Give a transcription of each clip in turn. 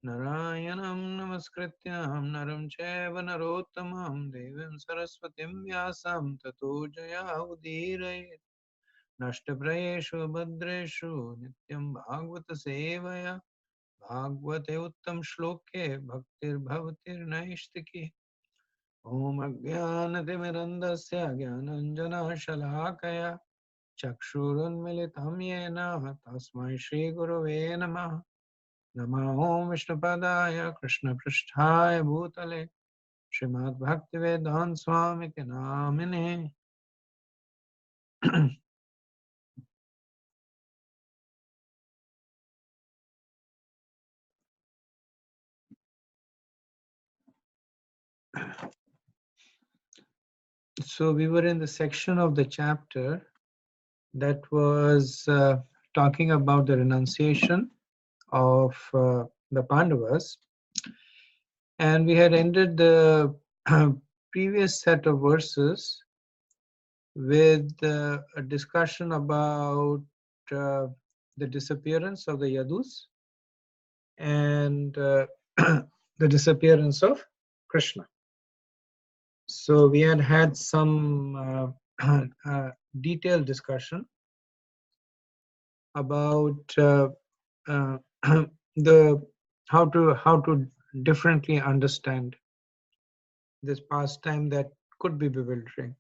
Narayanam namaskrityam naram chaiva narottamam devim saraswatim vyasam tato jaya udirayet nashtaprayeshu bhadreshu nityam bhagavata sevaya bhagavate uttam shloke bhaktir bhavatir naishtiki Om Ajnanatimirandasya Jnananjana Shalakaya Chakshurunmilitam Yena Tasmai Shri Gurave Namah Namah Om Vishnupadaya Krishna Pristhaya Bhutale Srimad Bhaktivedanta Swami Namine. So we were in the section of the chapter that was talking about the renunciation of the Pandavas, and we had ended the previous set of verses with a discussion about the disappearance of the Yadus and the disappearance of Krishna. So we had had some detailed discussion about the how to differently understand this pastime that could be bewildering,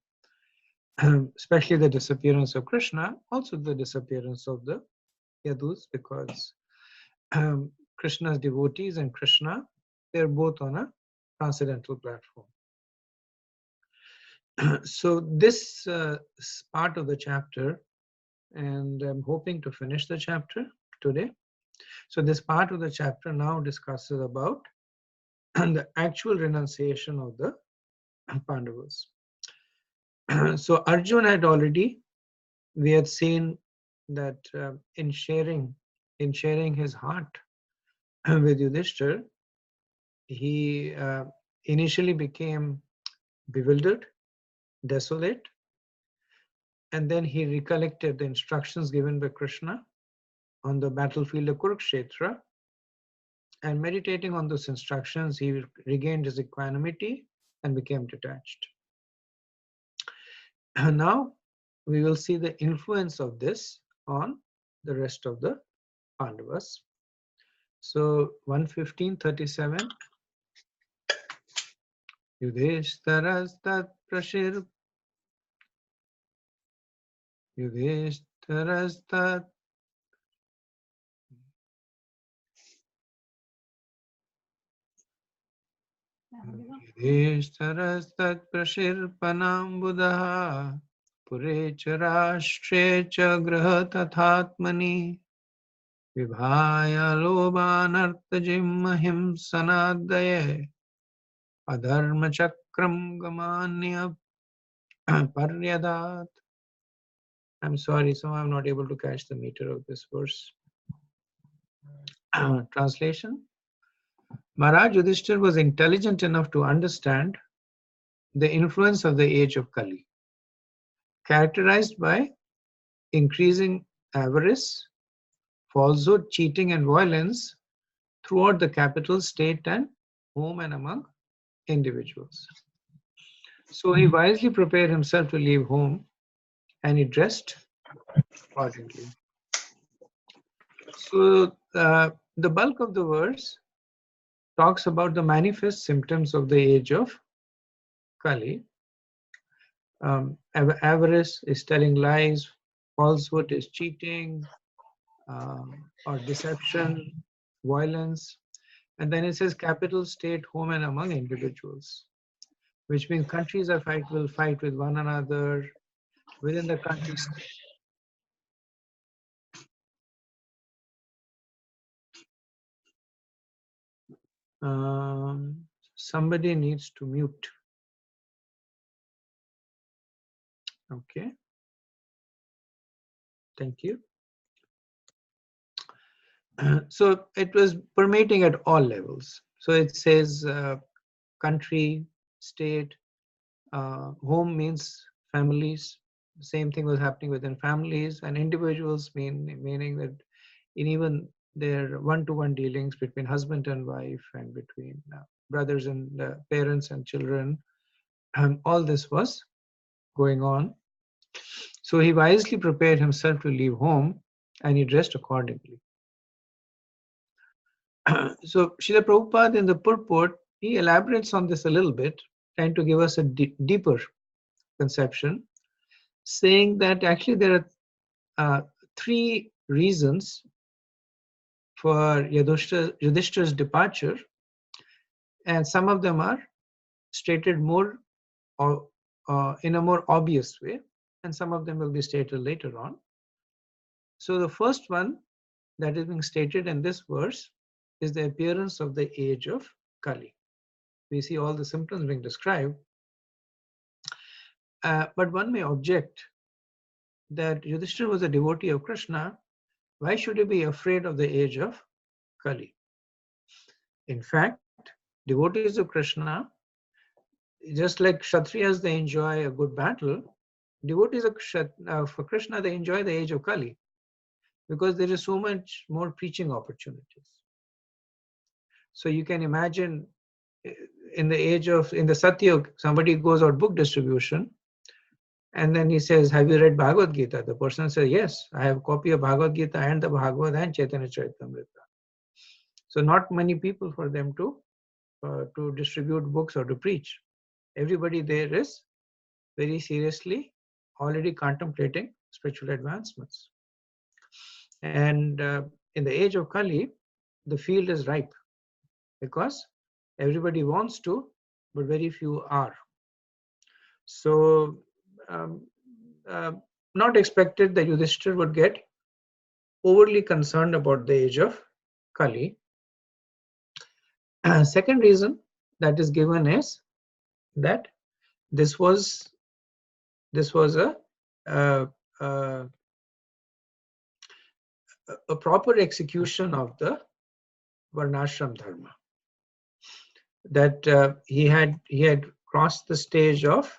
especially the disappearance of Krishna, also the disappearance of the Yadus, because Krishna's devotees and Krishna, they're both on a transcendental platform. So this part of the chapter, and I'm hoping to finish the chapter today. So this part of the chapter now discusses about the actual renunciation of the Pandavas. So Arjuna had already, we had seen that in sharing his heart with Yudhishthir, he initially became bewildered, desolate, and then he recollected the instructions given by Krishna on the battlefield of Kurukshetra, and meditating on those instructions, he regained his equanimity and became detached. And now we will see the influence of this on the rest of the Pandavas. So 115:37. Yudhishthirastat prashir Yudhishthirastat Yudhishthirastat prashirpanambudaha Pure cha rashtre cha graha tathatmani Vibhaya lobanartajim mahim sanadaye Adharma chakram gamanya paryadat. I'm sorry, so I'm not able to catch the meter of this verse. Translation. Maharaj Yudhishthir was intelligent enough to understand the influence of the age of Kali, characterized by increasing avarice, falsehood, cheating, and violence throughout the capital, state, and home and among individuals. So he wisely prepared himself to leave home, and he dressed accordingly. So the bulk of the verse talks about the manifest symptoms of the age of Kali. Avarice is telling lies, falsehood is cheating or deception, violence. And then it says capital, state, home, and among individuals, which means countries will fight with one another within the country. Somebody needs to mute. Okay. Thank you. So it was permeating at all levels. So it says country, state, home means families. The same thing was happening within families, and individuals meaning that in even their one-to-one dealings between husband and wife and between brothers and parents and children. And all this was going on. So he wisely prepared himself to leave home and he dressed accordingly. So Srila Prabhupada in the purport, he elaborates on this a little bit, trying to give us a deeper conception, saying that actually there are three reasons for Yudhishthira's departure, and some of them are stated more in a more obvious way, and some of them will be stated later on. So the first one that is being stated in this verse is the appearance of the age of Kali. We see all the symptoms being described, but one may object that Yudhishthira was a devotee of Krishna. Why should he be afraid of the age of Kali? In fact, devotees of Krishna, just like Kshatriyas, they enjoy a good battle. Devotees for Krishna, they enjoy the age of Kali because there is so much more preaching opportunities. So you can imagine in the Satyug, somebody goes out book distribution and then he says, have you read Bhagavad Gita? The person says, yes, I have a copy of Bhagavad Gita and the Bhagavad and Chaitanya Charitamrita. So not many people for them to distribute books or to preach. Everybody there is very seriously already contemplating spiritual advancements. And in the age of Kali, the field is ripe because everybody wants to, but very few are. So not expected that Yudhishthira would get overly concerned about the age of Kali. Second reason that is given is that this was a proper execution of the Varnashram Dharma. That he had crossed the stage of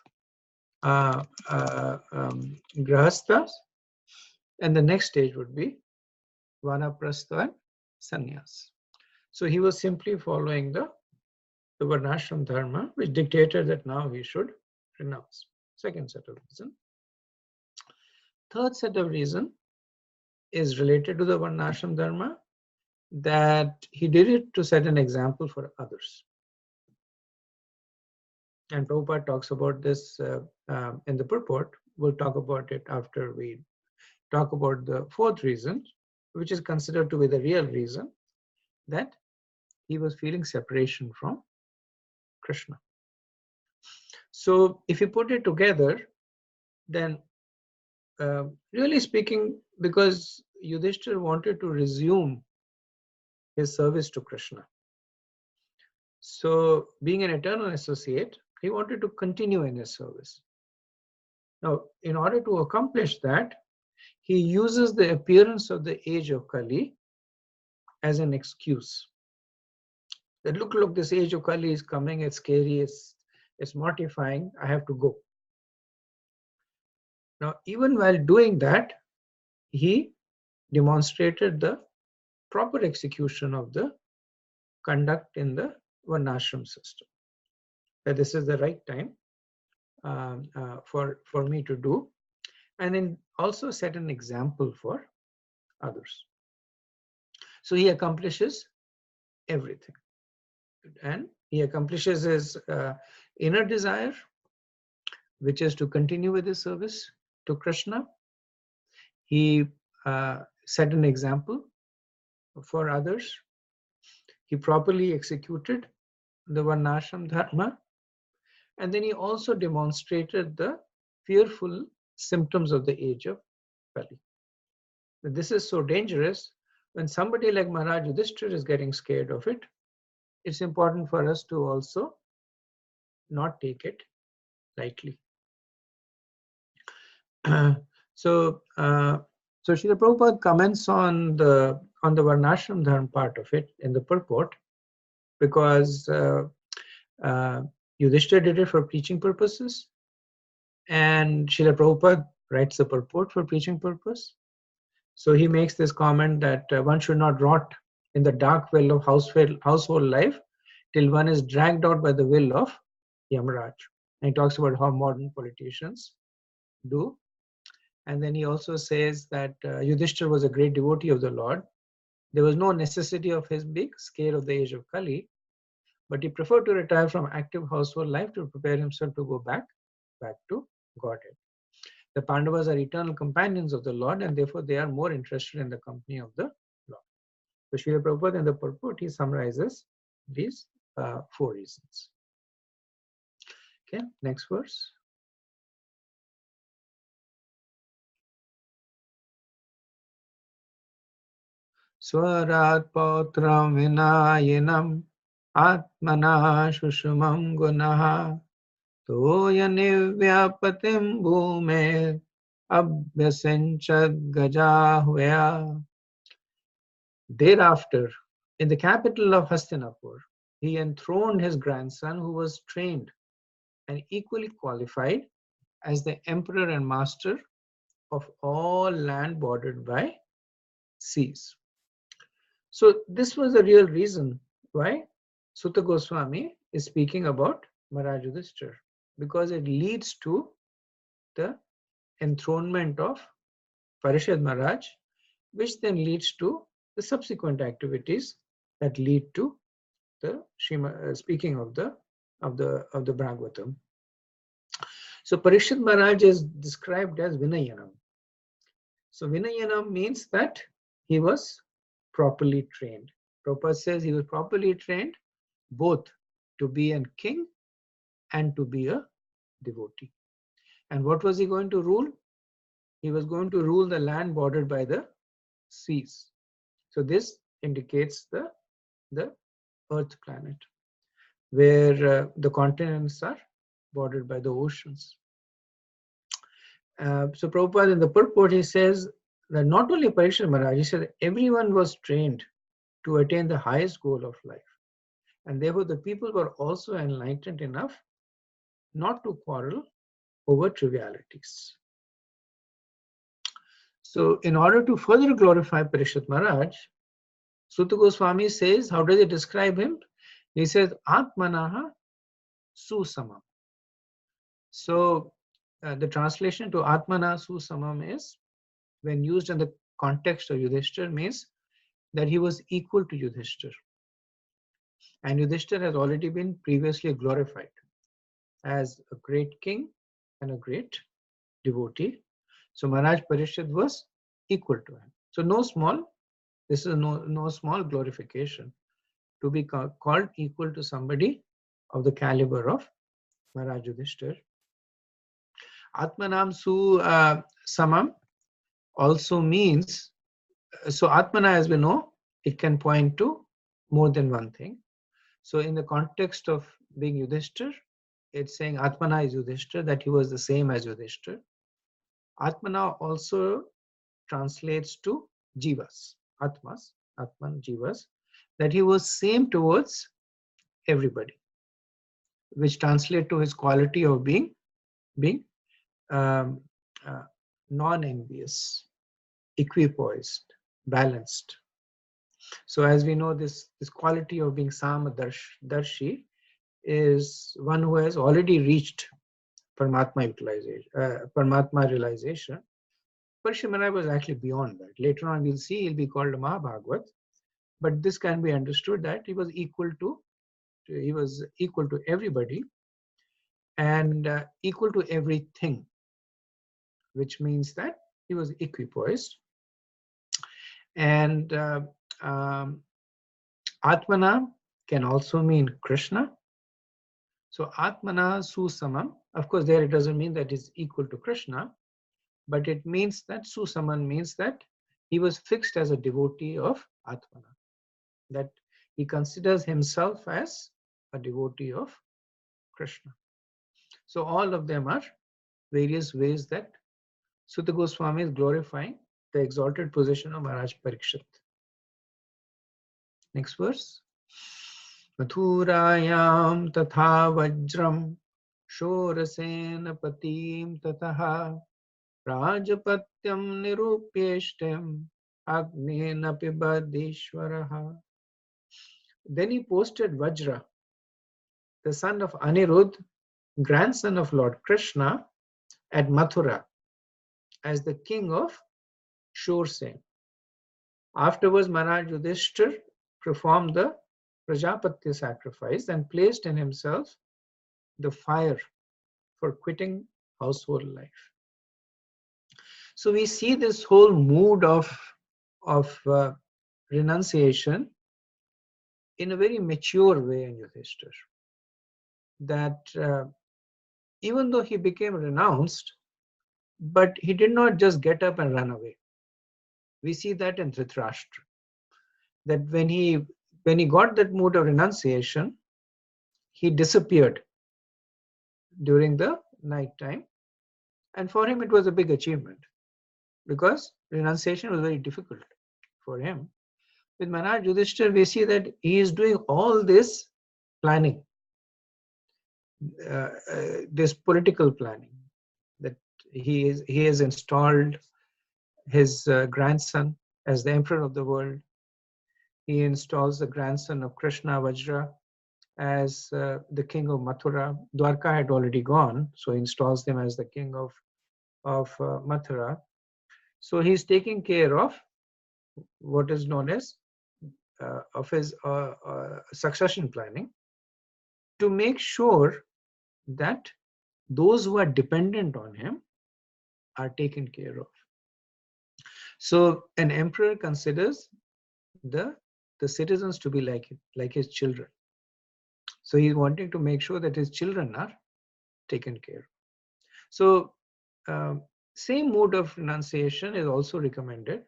Grahasthas, and the next stage would be Vanaprastha and Sannyas. So he was simply following the Varnashram Dharma, which dictated that now he should renounce. Second set of reason. Third set of reason is related to the Varnashram Dharma, that he did it to set an example for others. And Prabhupada talks about this in the purport. We'll talk about it after we talk about the fourth reason, which is considered to be the real reason, that he was feeling separation from Krishna. So if you put it together, then really speaking, because Yudhishthira wanted to resume his service to Krishna. So being an eternal associate, he wanted to continue in his service. Now, in order to accomplish that, he uses the appearance of the age of Kali as an excuse. That look, this age of Kali is coming, it's scary, it's mortifying, I have to go. Now, even while doing that, he demonstrated the proper execution of the conduct in the Varnashram system. That this is the right time for me to do, and then also set an example for others. So he accomplishes everything, and he accomplishes his inner desire, which is to continue with his service to Krishna. He set an example for others. He properly executed the Varnashram Dharma, and then he also demonstrated the fearful symptoms of the age of Kali. This is so dangerous. When somebody like Maharaj Yudhishthira is getting scared of it, it's important for us to also not take it lightly. So Srila Prabhupada comments on the Varnashram Dharma part of it in the purport, because Yudhishthira did it for preaching purposes, and Srila Prabhupada writes the purport for preaching purpose. So he makes this comment that one should not rot in the dark well of household life till one is dragged out by the will of Yamaraj. And he talks about how modern politicians do. And then he also says that Yudhishthir was a great devotee of the Lord. There was no necessity of his being scared of the age of Kali, but he preferred to retire from active household life to prepare himself to go back to Godhead. The Pandavas are eternal companions of the Lord, and therefore they are more interested in the company of the Lord. So Srila Prabhupada in the purport, he summarizes these 4 reasons. Okay, next verse. Swarat pautram vinayanam atmana shushumam gunaha toya nivyapatim bhume abhyasanchad gajahvaya. Thereafter, in the capital of Hastinapur, he enthroned his grandson, who was trained and equally qualified as the emperor and master of all land bordered by seas. So this was the real reason why Sutta Goswami is speaking about Maharaj Yudhishthira, because it leads to the enthronement of Parishad Maharaj, which then leads to the subsequent activities that lead to the speaking of the Bhagavatam. So Parishad Maharaj is described as Vinayanam. So Vinayanam means that he was properly trained. Prabhupada says he was properly trained both to be a king and to be a devotee. And what was he going to rule? He was going to rule the land bordered by the seas. So this indicates the Earth planet, where the continents are bordered by the oceans. So Prabhupada in the purport, he says that not only Parishad Maharaj, he said everyone was trained to attain the highest goal of life. And therefore the people were also enlightened enough not to quarrel over trivialities. So in order to further glorify Parishad Maharaj, Sutta Goswami says, how does he describe him? He says, Atmanaha Susamam. So the translation to Atmana Susamam is, when used in the context of Yudhishthir, means that he was equal to Yudhishthir. And Yudhishthir has already been previously glorified as a great king and a great devotee. So Maharaj Parishad was equal to him. So this is no small glorification to be called equal to somebody of the caliber of Maharaj Yudhishthir. Atmanam Su Samam also means, so Atmana, as we know, it can point to more than one thing. So in the context of being Yudhishthir, it's saying Atmana is Yudhishthir, that he was the same as Yudhishthir. Atmana also translates to Jivas, Atman, Jivas, that he was same towards everybody, which translate to his quality of being non-envious, equipoised, balanced. So as we know, this quality of being Samadarshi is one who has already reached Paramatma realization. Parishad Maharaj was actually beyond that. Later on we'll see he'll be called a Mahabhagavat, but this can be understood that he was equal to everybody and equal to everything, which means that he was equipoised. And Atmana can also mean Krishna. So Atmana Susamam, of course there it doesn't mean that it's equal to Krishna, but it means that Susaman means that he was fixed as a devotee of Atmana, that he considers himself as a devotee of Krishna. So all of them are various ways that Sutta Goswami is glorifying the exalted position of Maharaj Parikshit. Next verse. Mathurayam tatha vajram shorasena patim tataha Rajapatyam nirupyeshtem Agnena pibadishvaraha. Then he posted Vajra, the son of Anirudh, grandson of Lord Krishna, at Mathura as the king of Shursen. Afterwards, Maharaj Yudhishthir performed the Prajapatya sacrifice and placed in himself the fire for quitting household life. So we see this whole mood of renunciation in a very mature way in Yudhishthir. That even though he became renounced, but he did not just get up and run away. We see that in Dhritarashtra, that when he got that mood of renunciation, he disappeared during the night time. And for him, it was a big achievement because renunciation was very difficult for him. With Maharaj Yudhishthir, we see that he is doing all this planning, this political planning, that he has installed his grandson as the emperor of the world. He installs the grandson of Krishna, Vajra, as the king of Mathura. Dwarka had already gone, so he installs them as the king of Mathura. So he's taking care of what is known as of his succession planning to make sure that those who are dependent on him are taken care of. So an emperor considers the citizens to be like his children. So he's wanting to make sure that his children are taken care of. So same mode of renunciation is also recommended,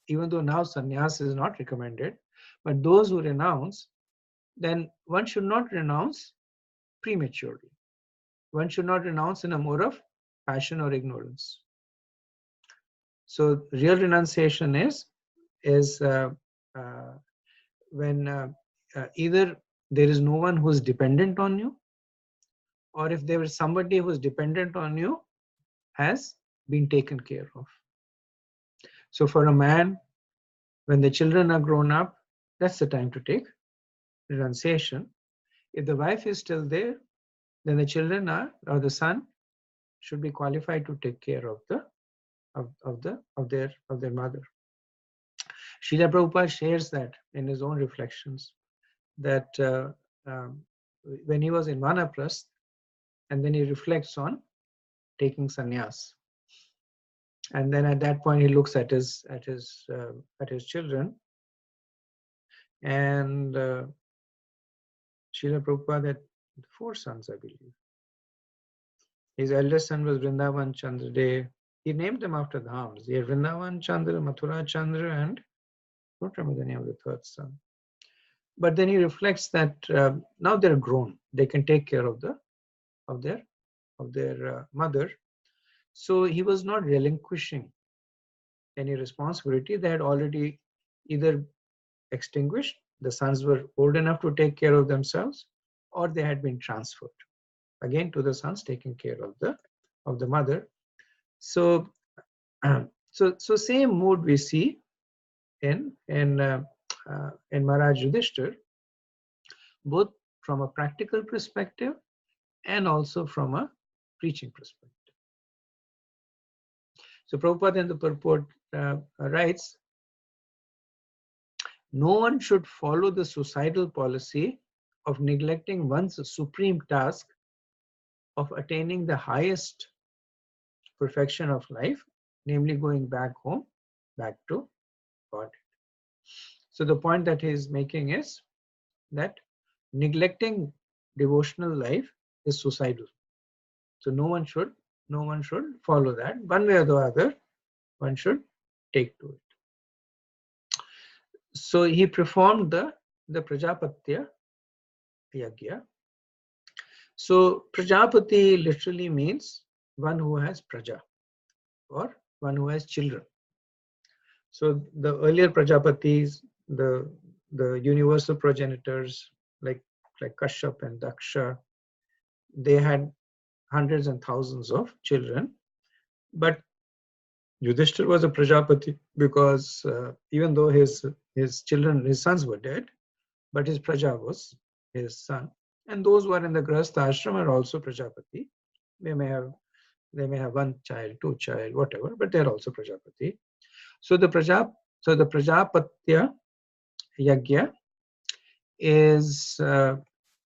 even though now sannyas is not recommended. But those who renounce, then one should not renounce prematurely. One should not renounce in a mode of passion or ignorance. So real renunciation is when either there is no one who is dependent on you, or if there is somebody who is dependent on you, has been taken care of. So for a man, when the children are grown up, that's the time to take renunciation. If the wife is still there, then the children or the son should be qualified to take care of their mother. Srila Prabhupada shares that in his own reflections, that when he was in Vanaprasth, and then he reflects on taking sannyas, and then at that point he looks at his children, and Srila Prabhupada had 4 sons, I believe. His eldest son was Vrindavan Chandra Dev. He named them after dhams. He had Vrindavan Chandra, Mathura Chandra, and I don't remember the name of the 3rd son. But then he reflects that now they're grown, they can take care of their mother. So he was not relinquishing any responsibility. They had already either extinguished, the sons were old enough to take care of themselves, or they had been transferred again to the sons taking care of the mother. So so same mood we see in Maharaj Yudhishthir, both from a practical perspective and also from a preaching perspective. So Prabhupada in the purport writes, no one should follow the suicidal policy of neglecting one's supreme task of attaining the highest perfection of life, namely going back home, back to God. So the point that he is making is that neglecting devotional life is suicidal. So no one should follow that. One way or the other, one should take to it. So he performed the Prajapatya Yagya. So Prajapati literally means one who has praja, or one who has children. So the earlier Prajapatis, the universal progenitors like Kashyap and Daksha, they had hundreds and thousands of children. But Yudhishthir was a Prajapati because even though his children, his sons were dead, but his Praja was his son. And those who are in the Grahastha ashram are also Prajapati. They may have one child, two child, whatever, but they're also Prajapati. So the Prajapatya Yagya is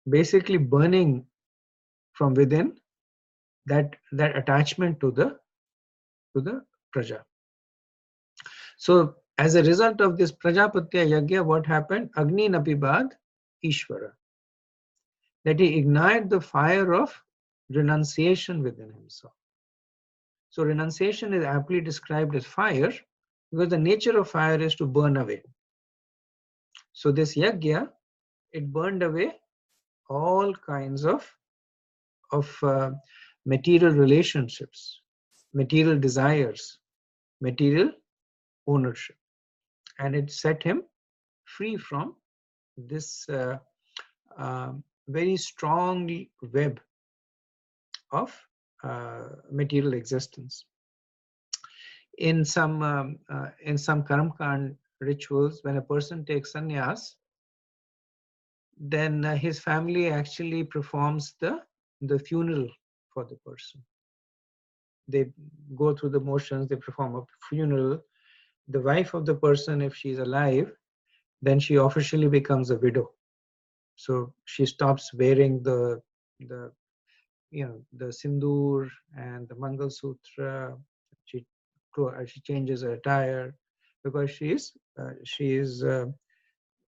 basically burning from within that attachment to the Praja. So as a result of this Prajapatya Yagya, what happened? Agni Napibad Ishvara. That he ignited the fire of renunciation within himself. So renunciation is aptly described as fire because the nature of fire is to burn away. So this Yagya, it burned away all kinds of material relationships, material desires, material ownership, and it set him free from this very strong web of material existence. In some Karamkand rituals, when a person takes sannyas, then his family actually performs the funeral for the person. They go through the motions, they perform a funeral. The wife of the person, if she's alive, then she officially becomes a widow. So she stops wearing the sindoor and the Mangal Sutra. She changes her attire because she is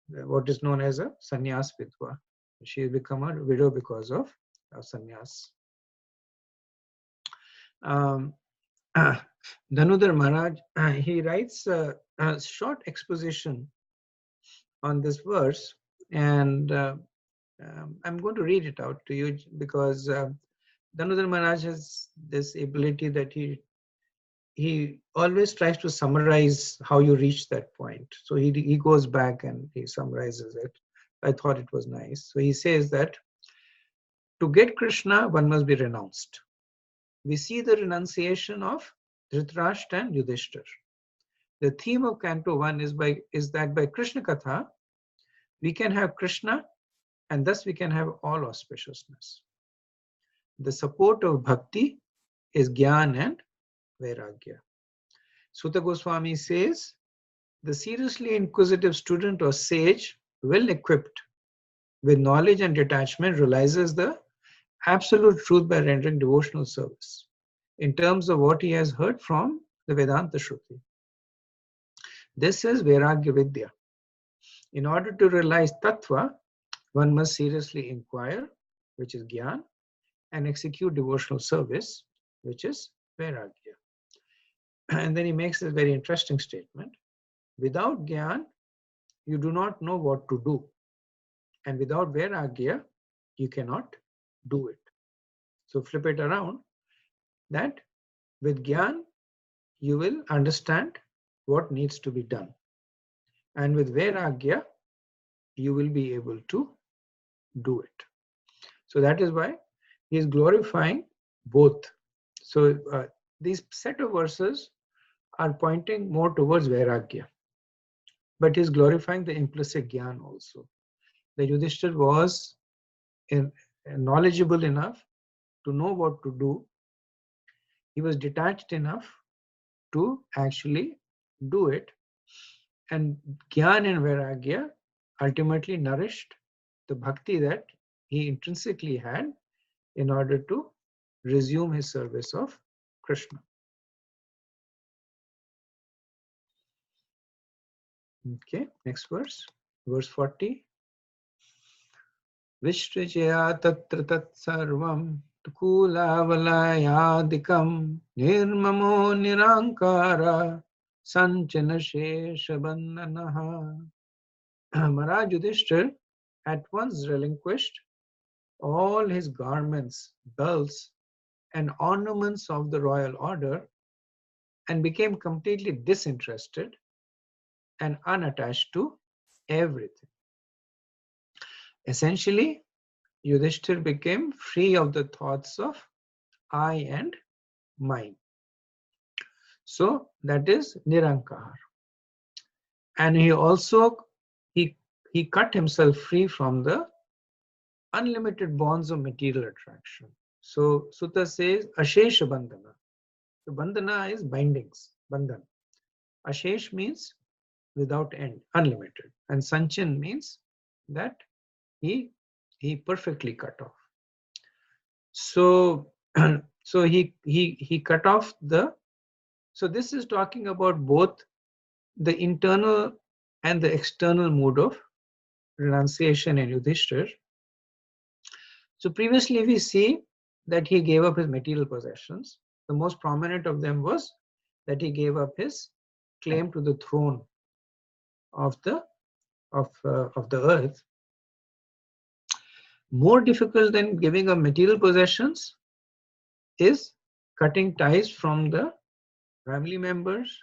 what is known as a sannyas vidva. She has become a widow because of sannyas. Dhanudhar Maharaj, he writes a short exposition on this verse, and I'm going to read it out to you because Dhanudhar Maharaj has this ability that he always tries to summarize how you reach that point. So he goes back and he summarizes it. I thought it was nice. So he says that to get Krishna, one must be renounced. We see the renunciation of Dhritarashtra and Yudhishthir. The theme of Canto 1 is that by Krishna Katha, we can have Krishna and thus we can have all auspiciousness. The support of bhakti is Gyan and Vairagya. Sutta Goswami says, the seriously inquisitive student or sage, well equipped with knowledge and detachment, realizes the absolute truth by rendering devotional service in terms of what he has heard from the Vedanta Shruti. This is Vairagya Vidya. In order to realize Tattva, one must seriously inquire, which is Gyan, and execute devotional service, which is Vairagya. And then he makes this very interesting statement. Without Gyan, you do not know what to do. And without Vairagya, you cannot do it. So flip it around, that with Gyan, you will understand what needs to be done. And with Vairagya, you will be able to do it. So that is why he is glorifying both. So these set of verses are pointing more towards Vairagya. But he is glorifying the implicit Gyan also. The Yudhishthir was knowledgeable enough to know what to do. He was detached enough to actually do it. And Gyan and Vairagya ultimately nourished the bhakti that he intrinsically had in order to resume his service of Krishna. Okay, next verse, verse 40. Vishrajya tatra tat sarvam tukulavalaya nirmamo nirankara sanchana shesha bandhanaha. Maharaj Yudhishthir at once relinquished all his garments, belts, and ornaments of the royal order and became completely disinterested and unattached to everything. Essentially, Yudhishthir became free of the thoughts of I and mine. So that is Nirankar. And he also, he cut himself free from the unlimited bonds of material attraction. So Sutta says Ashesha Bandhana. The Bandhana is bindings, Bandhan. Ashesh means without end, unlimited. And Sanchin means that he perfectly cut off. So so he cut off the, so this is talking about both the internal and the external mood of renunciation in Yudhishthir. So previously we see that he gave up his material possessions. The most prominent of them was that he gave up his claim to the throne of the earth. More difficult than giving up material possessions is cutting ties from the family members,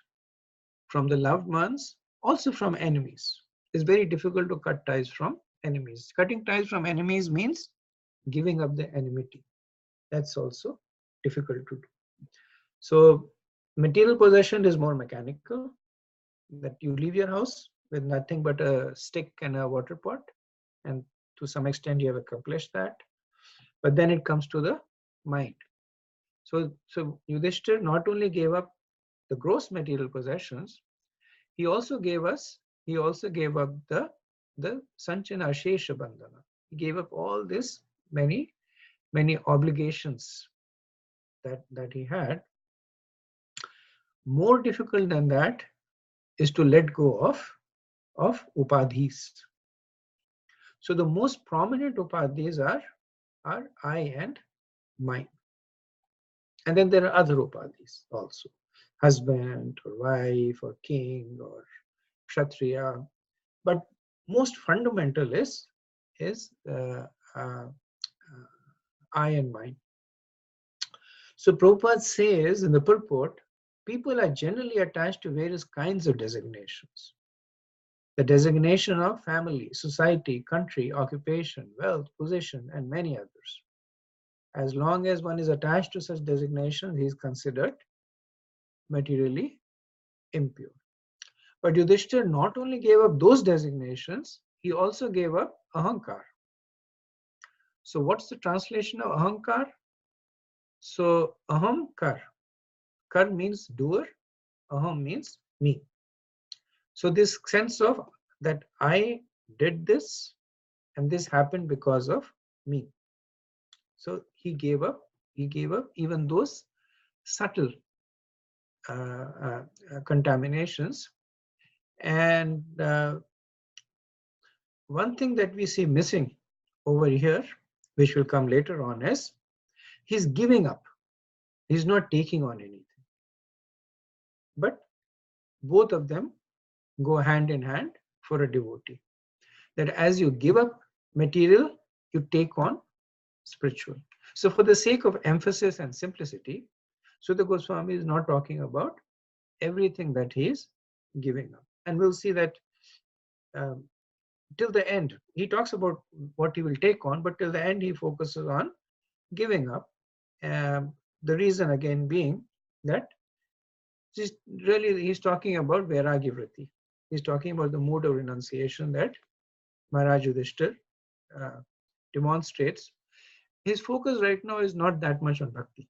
from the loved ones, also from enemies. It's very difficult to cut ties from enemies. Cutting ties from enemies means giving up the enmity. That's also difficult to do. So material possession is more mechanical, that you leave your house with nothing but a stick and a water pot, and to some extent you have accomplished that. But then it comes to the mind. So Yudhishthir not only gave up the gross material possessions, he also gave up the Sanchana Ashesha Bandhana. He gave up all this many obligations that he had. More difficult than that is to let go of upadhis. So the most prominent upadhis are I and mine. And then there are other upadhis also. Husband or wife or king or kshatriya. But most fundamental is I and mine. So Prabhupada says in the purport, people are generally attached to various kinds of designations. The designation of family, society, country, occupation, wealth, position, and many others. As long as one is attached to such designations, he is considered materially impure. But Yudhishthir not only gave up those designations, he also gave up ahankar. So what's the translation of ahankar? So ahamkar. Kar means doer, aham means me. So this sense of that I did this and this happened because of me. So he gave up even those subtle contaminations. And one thing that we see missing over here, which will come later on, is he's giving up. He's not taking on anything. But both of them go hand in hand for a devotee. That as you give up material, you take on spiritual. So for the sake of emphasis and simplicity, Sutta Goswami is not talking about everything that he is giving up. And we'll see that till the end, he talks about what he will take on, but till the end he focuses on giving up. The reason again being that he's talking about Vairagya Vritti. He's talking about the mood of renunciation that Maharaj Yudhishthir demonstrates. His focus right now is not that much on bhakti,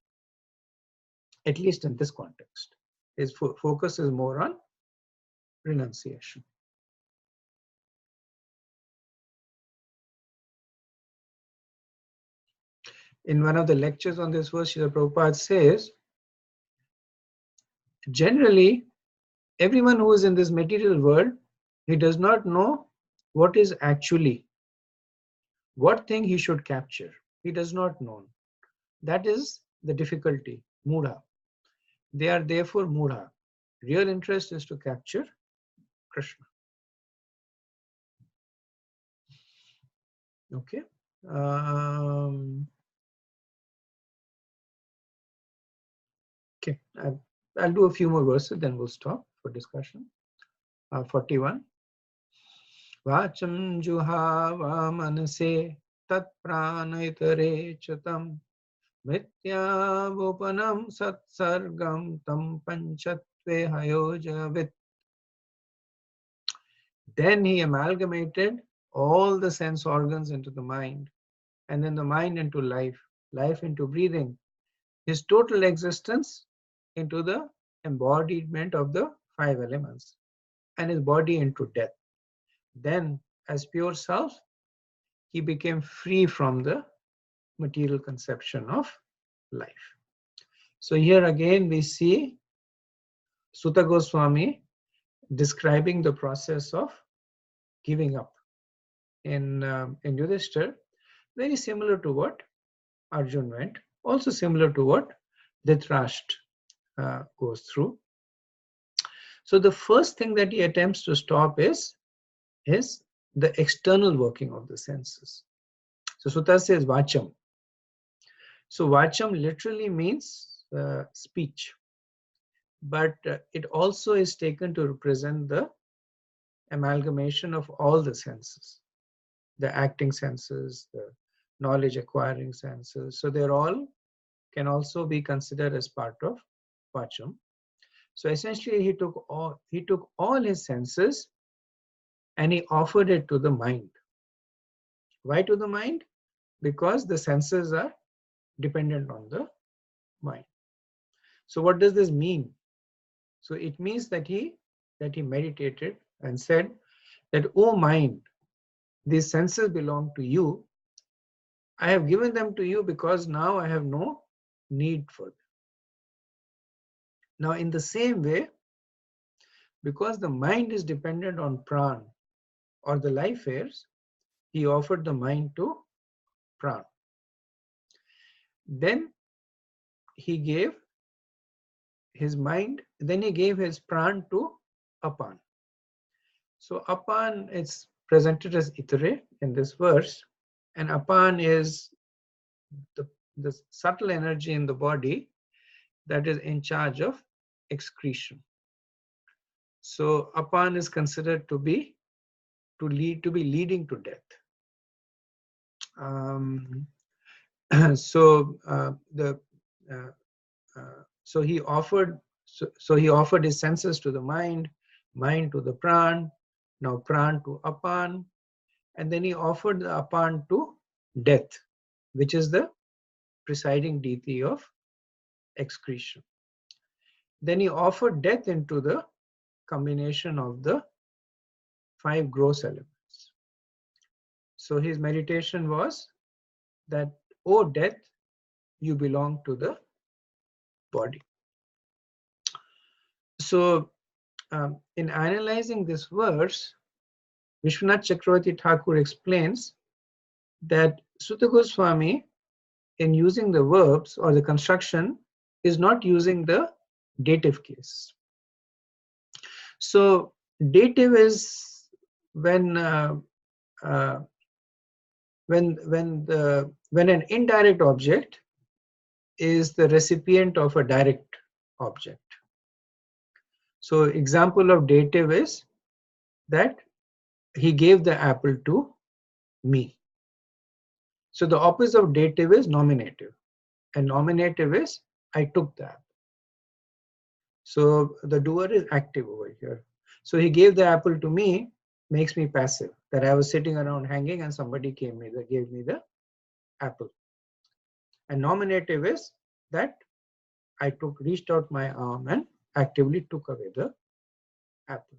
at least in this context. His focus is more on renunciation. In one of the lectures on this verse, Srila Prabhupada says, generally, everyone who is in this material world, he does not know what is actually, what thing he should capture. He does not know. That is the difficulty, mudha. They are therefore mudha. Real interest is to capture Krishna. Okay. Okay. I'll do a few more verses, then we'll stop for discussion. 41. Vacham juhava manase tat pranaytare chatam Mrityavupanam satsargam tam panchatve hayojavit. Then he amalgamated all the sense organs into the mind, and then the mind into life, life into breathing, his total existence into the embodiment of the five elements, and his body into death. Then, as pure self, he became free from the material conception of life. So here again we see Sutta Goswami describing the process of giving up in Yudhishthir, very similar to what Arjun went, also similar to what Dhritarashtra goes through. So the first thing that he attempts to stop is the external working of the senses. So Sutta says Vacham. So Vacham literally means speech, but it also is taken to represent the amalgamation of all the senses, the acting senses, the knowledge acquiring senses. So they're all can also be considered as part of Vacham. So essentially he took all his senses and he offered it to the mind. Why to the mind? Because the senses are dependent on the mind. So what does this mean? So it means that he meditated and said that, oh mind, these senses belong to you. I have given them to you because now I have no need for them. Now in the same way, because the mind is dependent on pran or the life airs, he offered the mind to pran. Then he gave his mind, then he gave his pran to apan. So apan is presented as itare in this verse, and apan is the subtle energy in the body that is in charge of excretion. So apan is considered to be leading to death. So he offered his senses to the mind to the pran, now pran to apan, and then he offered the apan to death, which is the presiding deity of excretion. Then he offered death into the combination of the five gross elements. So his meditation was that, oh death, you belong to the body. So in analyzing this verse, Vishwanath Chakravarti Thakur explains that Sutta Goswami, in using the verbs or the construction, is not using the dative case. So dative is when an indirect object is the recipient of a direct object. So example of dative is that he gave the apple to me. So the opposite of dative is nominative, and nominative is I took the apple. So the doer is active over here. So he gave the apple to me, makes me passive, that I was sitting around hanging and somebody gave me the apple. And nominative is that I reached out my arm and actively took away the apple.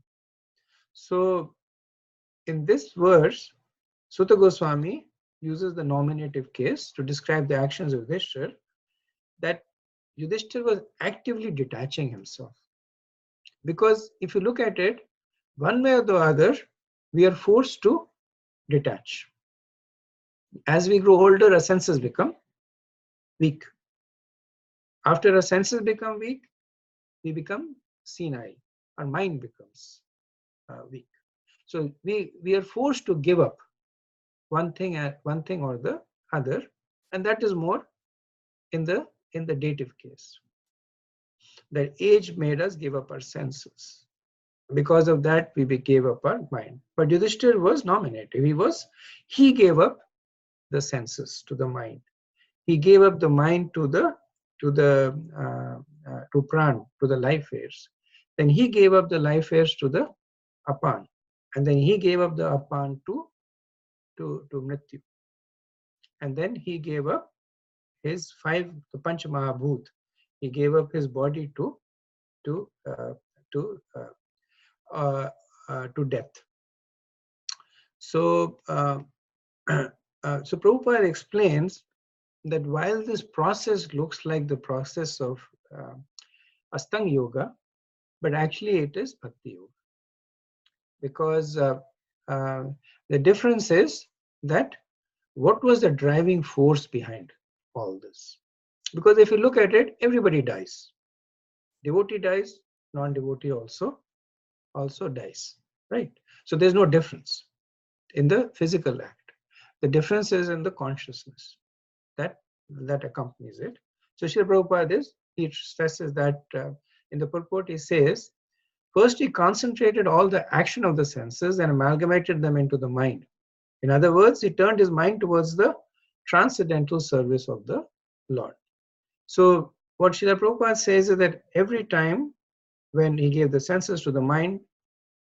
So in this verse, Sutta Goswami uses the nominative case to describe the actions of Yudhishthir, that Yudhishthir was actively detaching himself. Because if you look at it, one way or the other, we are forced to detach. As we grow older, our senses become weak. After our senses become weak, we become senile. Our mind becomes weak. So we are forced to give up one thing or the other, and that is more in the dative case. That age made us give up our senses. Because of that, we gave up our mind. But Yudhishthir was nominative. He gave up the senses to the mind. he gave up the mind to pran, to the life airs. Then he gave up the life airs to the apan, and then he gave up the apan to mrityu, and then he gave up his the panch mahabhut. He gave up his body to to uh, to uh, to death. So so Prabhupada explains that while this process looks like the process of Astanga Yoga, but actually it is Bhakti Yoga. Because the difference is that what was the driving force behind all this? Because if you look at it, everybody dies. Devotee dies, non-devotee also dies, right? So there's no difference in the physical act. The difference is in the consciousness that accompanies it. So Srila Prabhupada he stresses that in the purport he says, first he concentrated all the action of the senses and amalgamated them into the mind. In other words, he turned his mind towards the transcendental service of the Lord. So what Srila Prabhupada says is that every time when he gave the senses to the mind,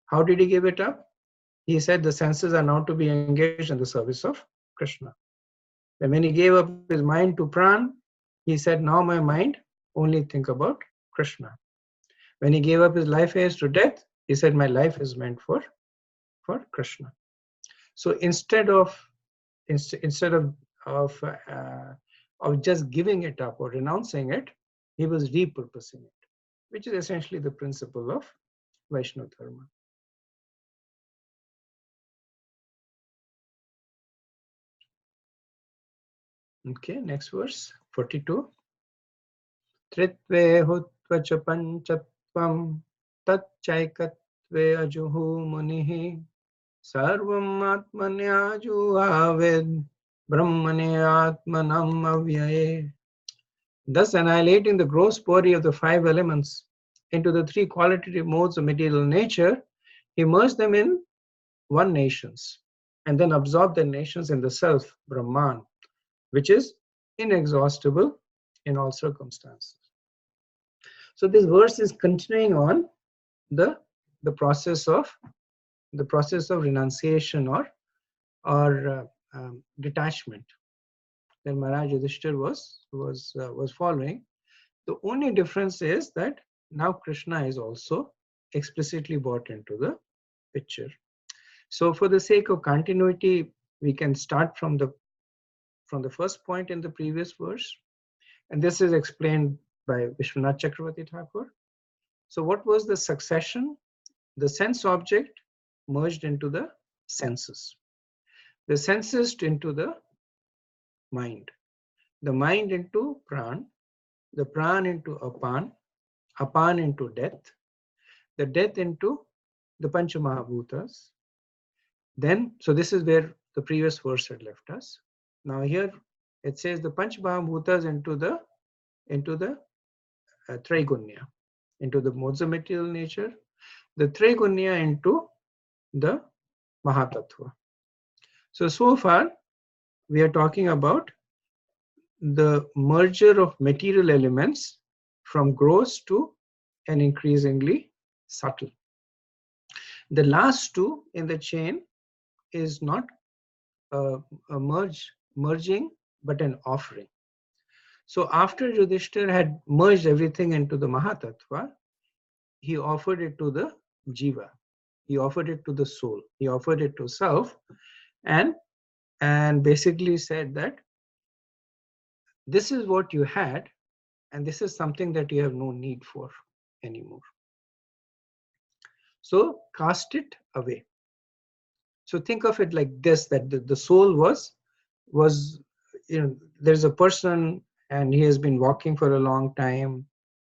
how did he give it up? He said the senses are now to be engaged in the service of Krishna. And when he gave up his mind to pran, he said, now my mind only think about Krishna. When he gave up his life airs to death, he said, my life is meant for Krishna. So instead of just giving it up or renouncing it, he was repurposing it, which is essentially the principle of Vaishnava Dharma. Okay, next verse, 42. Tritve hutva cha panchatvam tatchaikatve ajuhu munihi sarvam atmanyajuhaved brahmane atmanam avyaye. Thus annihilating the gross body of the five elements into the three qualitative modes of material nature, he merged them in one nations and then absorbed the nations in the self, Brahman, which is inexhaustible in all circumstances. So this verse is continuing on the process of renunciation or detachment that Maharaj Yudhishthir was following. The only difference is that now Krishna is also explicitly brought into the picture. So for the sake of continuity, we can start from the first point in the previous verse, and this is explained by Vishwanath Chakravarti Thakur. So what was the succession? The sense object merged into the senses, the senses into the mind into pran, the pran into apan into death, the death into the pancha mahabhutas. Then, so this is where the previous verse had left us. Now here it says the pancha mahabhutas into the Traigunya, into the modes of material nature, the Traigunya into the Mahatattva. So far we are talking about the merger of material elements from gross to an increasingly subtle. The last two in the chain is not a merging, but an offering. So after Yudhishthir had merged everything into the Mahatattva, he offered it to the Jiva. He offered it to the soul. He offered it to self, and basically said that this is what you had, and this is something that you have no need for anymore. So cast it away. So think of it like this, that the soul was, there's a person and he has been walking for a long time.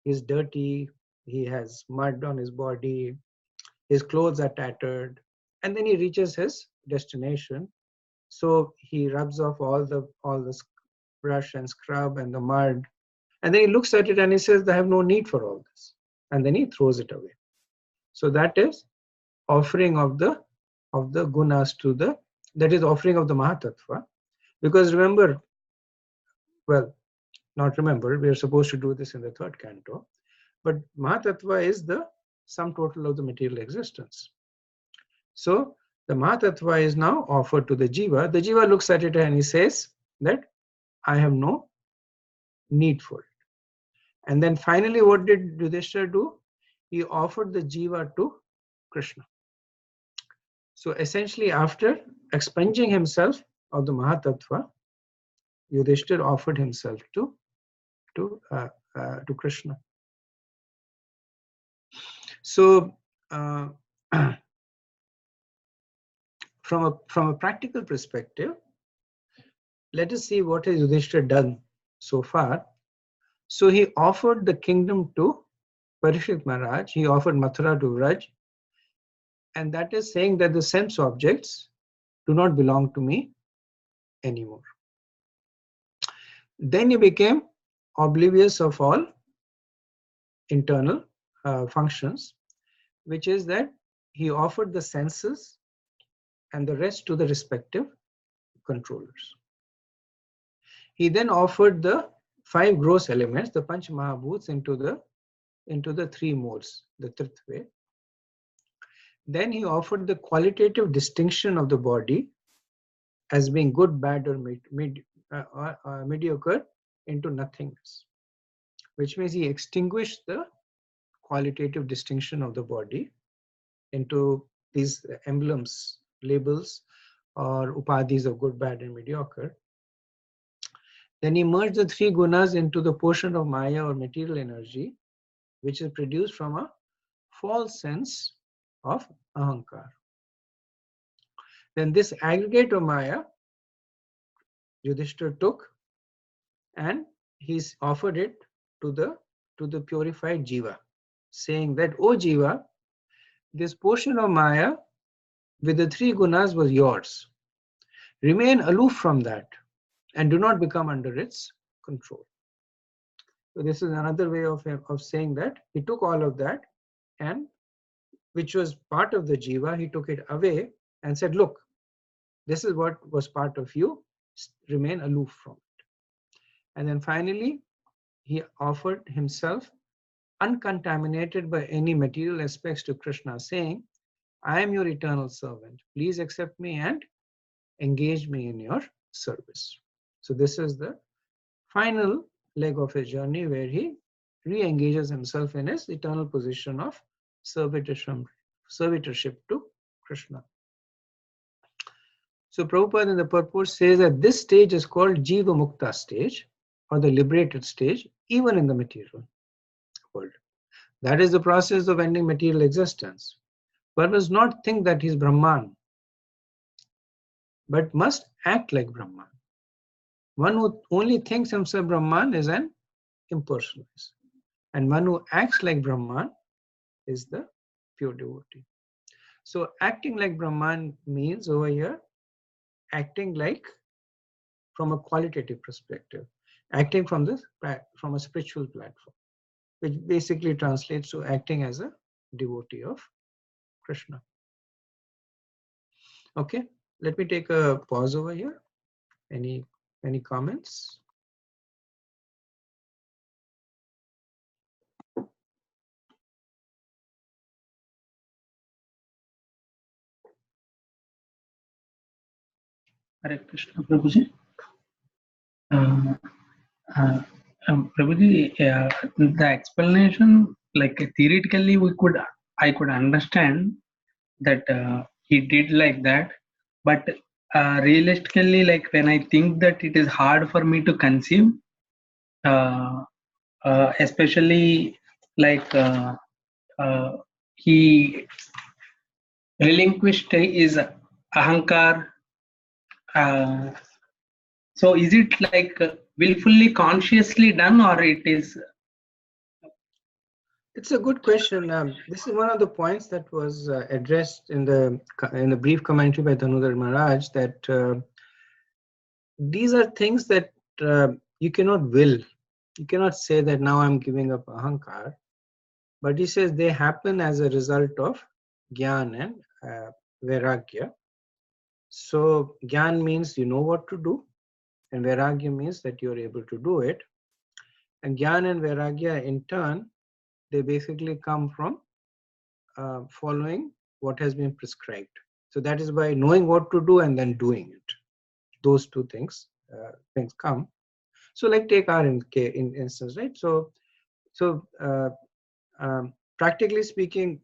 He's dirty. He has mud on his body. His clothes are tattered. And then he reaches his destination. So he rubs off all the brush and scrub and the mud. And then he looks at it and he says, I have no need for all this. And then he throws it away. So that is offering of the gunas to that is offering of the Mahatattva. Because remember, well, not remember, we are supposed to do this in the third canto, but Mahatattva is the sum total of the material existence. So the Mahatattva is now offered to the Jiva. The Jiva looks at it and he says that I have no need for it. And then finally, what did Yudhishthira do? He offered the Jiva to Krishna. So essentially, after expunging himself of the Mahatattva, Yudhishthira offered himself to Krishna. So from a practical perspective, let us see what has Yudhishthira done so far. So he offered the kingdom to Parishit Maharaj. He offered Mathura to Vraj, and that is saying that the sense objects do not belong to me anymore. Then he became oblivious of all internal functions, which is that he offered the senses and the rest to the respective controllers. He then offered the 5 gross elements, the Panch Mahabhuts, into the 3 modes, the Tritve. Then he offered the qualitative distinction of the body as being good, bad, or mediocre into nothingness, which means he extinguished the qualitative distinction of the body into these emblems, labels, or upadhis of good, bad, and mediocre. Then he merged the 3 gunas into the portion of Maya or material energy, which is produced from a false sense of ahankar. Then this aggregate of Maya, Yudhishthira took and he's offered it to the purified Jiva, saying that, "O Jiva, this portion of Maya with the 3 gunas was yours. Remain aloof from that and do not become under its control." So this is another way of saying that he took all of that, and which was part of the Jiva, he took it away and said, look, this is what was part of you, remain aloof from it. And then finally, he offered himself uncontaminated by any material aspects to Krishna, saying, I am your eternal servant. Please accept me and engage me in your service. So this is the final leg of his journey where he re-engages himself in his eternal position of servitorship to Krishna. So Prabhupada in the purport says that this stage is called Jiva Mukta stage, or the liberated stage, even in the material world. That is the process of ending material existence. One does not think that he is Brahman, but must act like Brahman. One who only thinks himself Brahman is an impersonalist. And one who acts like Brahman is the pure devotee. So acting like Brahman means over here, acting like from a qualitative perspective, acting from a spiritual platform, which basically translates to acting as a devotee of Krishna. Okay, let me take a pause over here. Any comments? Hare Krishna, Prabhuji. Prabhuji, the explanation, like theoretically, I could understand that he did like that, but realistically, like when I think that it is hard for me to conceive, especially like he relinquished his ahankar. So is it like willfully, consciously done, or it is? It's a good question. This is one of the points that was addressed in the brief commentary by Dhanudhar Maharaj, that these are things that you cannot will. You cannot say that now I'm giving up ahankar, but he says they happen as a result of gyan and vairagya. So gyan means you know what to do, and Vairagya means that you're able to do it. And Jnana and Vairagya in turn, they basically come from following what has been prescribed. So that is by knowing what to do and then doing it. Those two things come. So like take our instance, right? So practically speaking,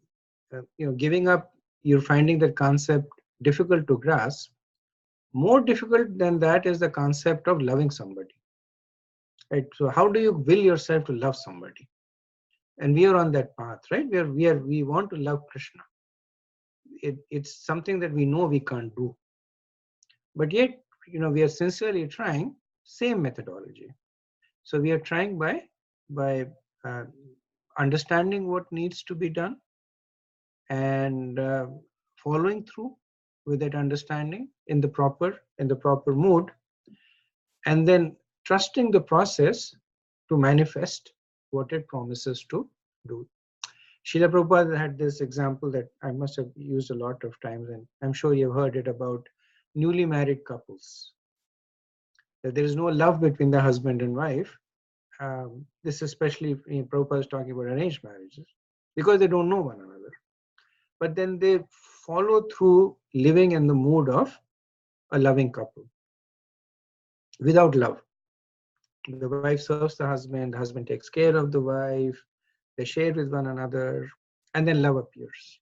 giving up, you're finding that concept difficult to grasp. More difficult than that is the concept of loving somebody, right? So how do you will yourself to love somebody? And we are on that path, right? We want to love Krishna. It's something that we know we can't do, but yet we are sincerely trying. Same methodology. So we are trying by uh, understanding what needs to be done and following through with that understanding in the proper mood, and then trusting the process to manifest what it promises to do. Srila Prabhupada had this example that I must have used a lot of times, and I'm sure you've heard it about newly married couples. That there is no love between the husband and wife. This especially Prabhupada is talking about arranged marriages, because they don't know one another. But then they follow through living in the mood of a loving couple without love. The wife serves the husband takes care of the wife, they share with one another, and then love appears.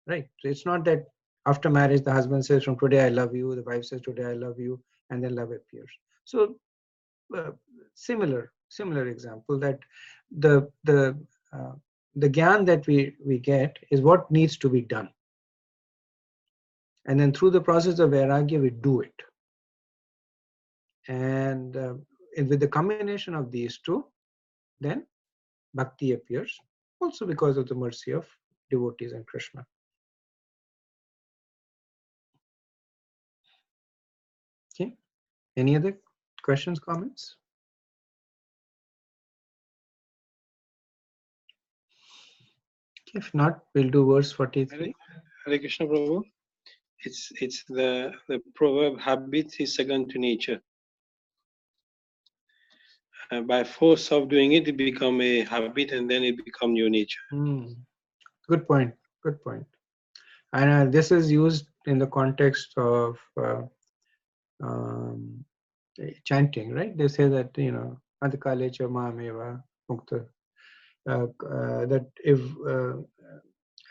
Right? So it's not that after marriage the husband says, from today I love you, the wife says, today I love you, and then love appears. So similar example, that the gyan that we get is what needs to be done. And then through the process of Vairagya, we do it. And with the combination of these two, then bhakti appears, also because of the mercy of devotees and Krishna. Okay. Any other questions, comments? If not, we'll do verse 43. Hare Krishna Prabhu. It's the proverb, habit is second to nature. By force of doing it, it become a habit, and then it become your nature. Good point. Good point. And this is used in the context of chanting, right? They say that Adhikalecha Mameva Mukta. That if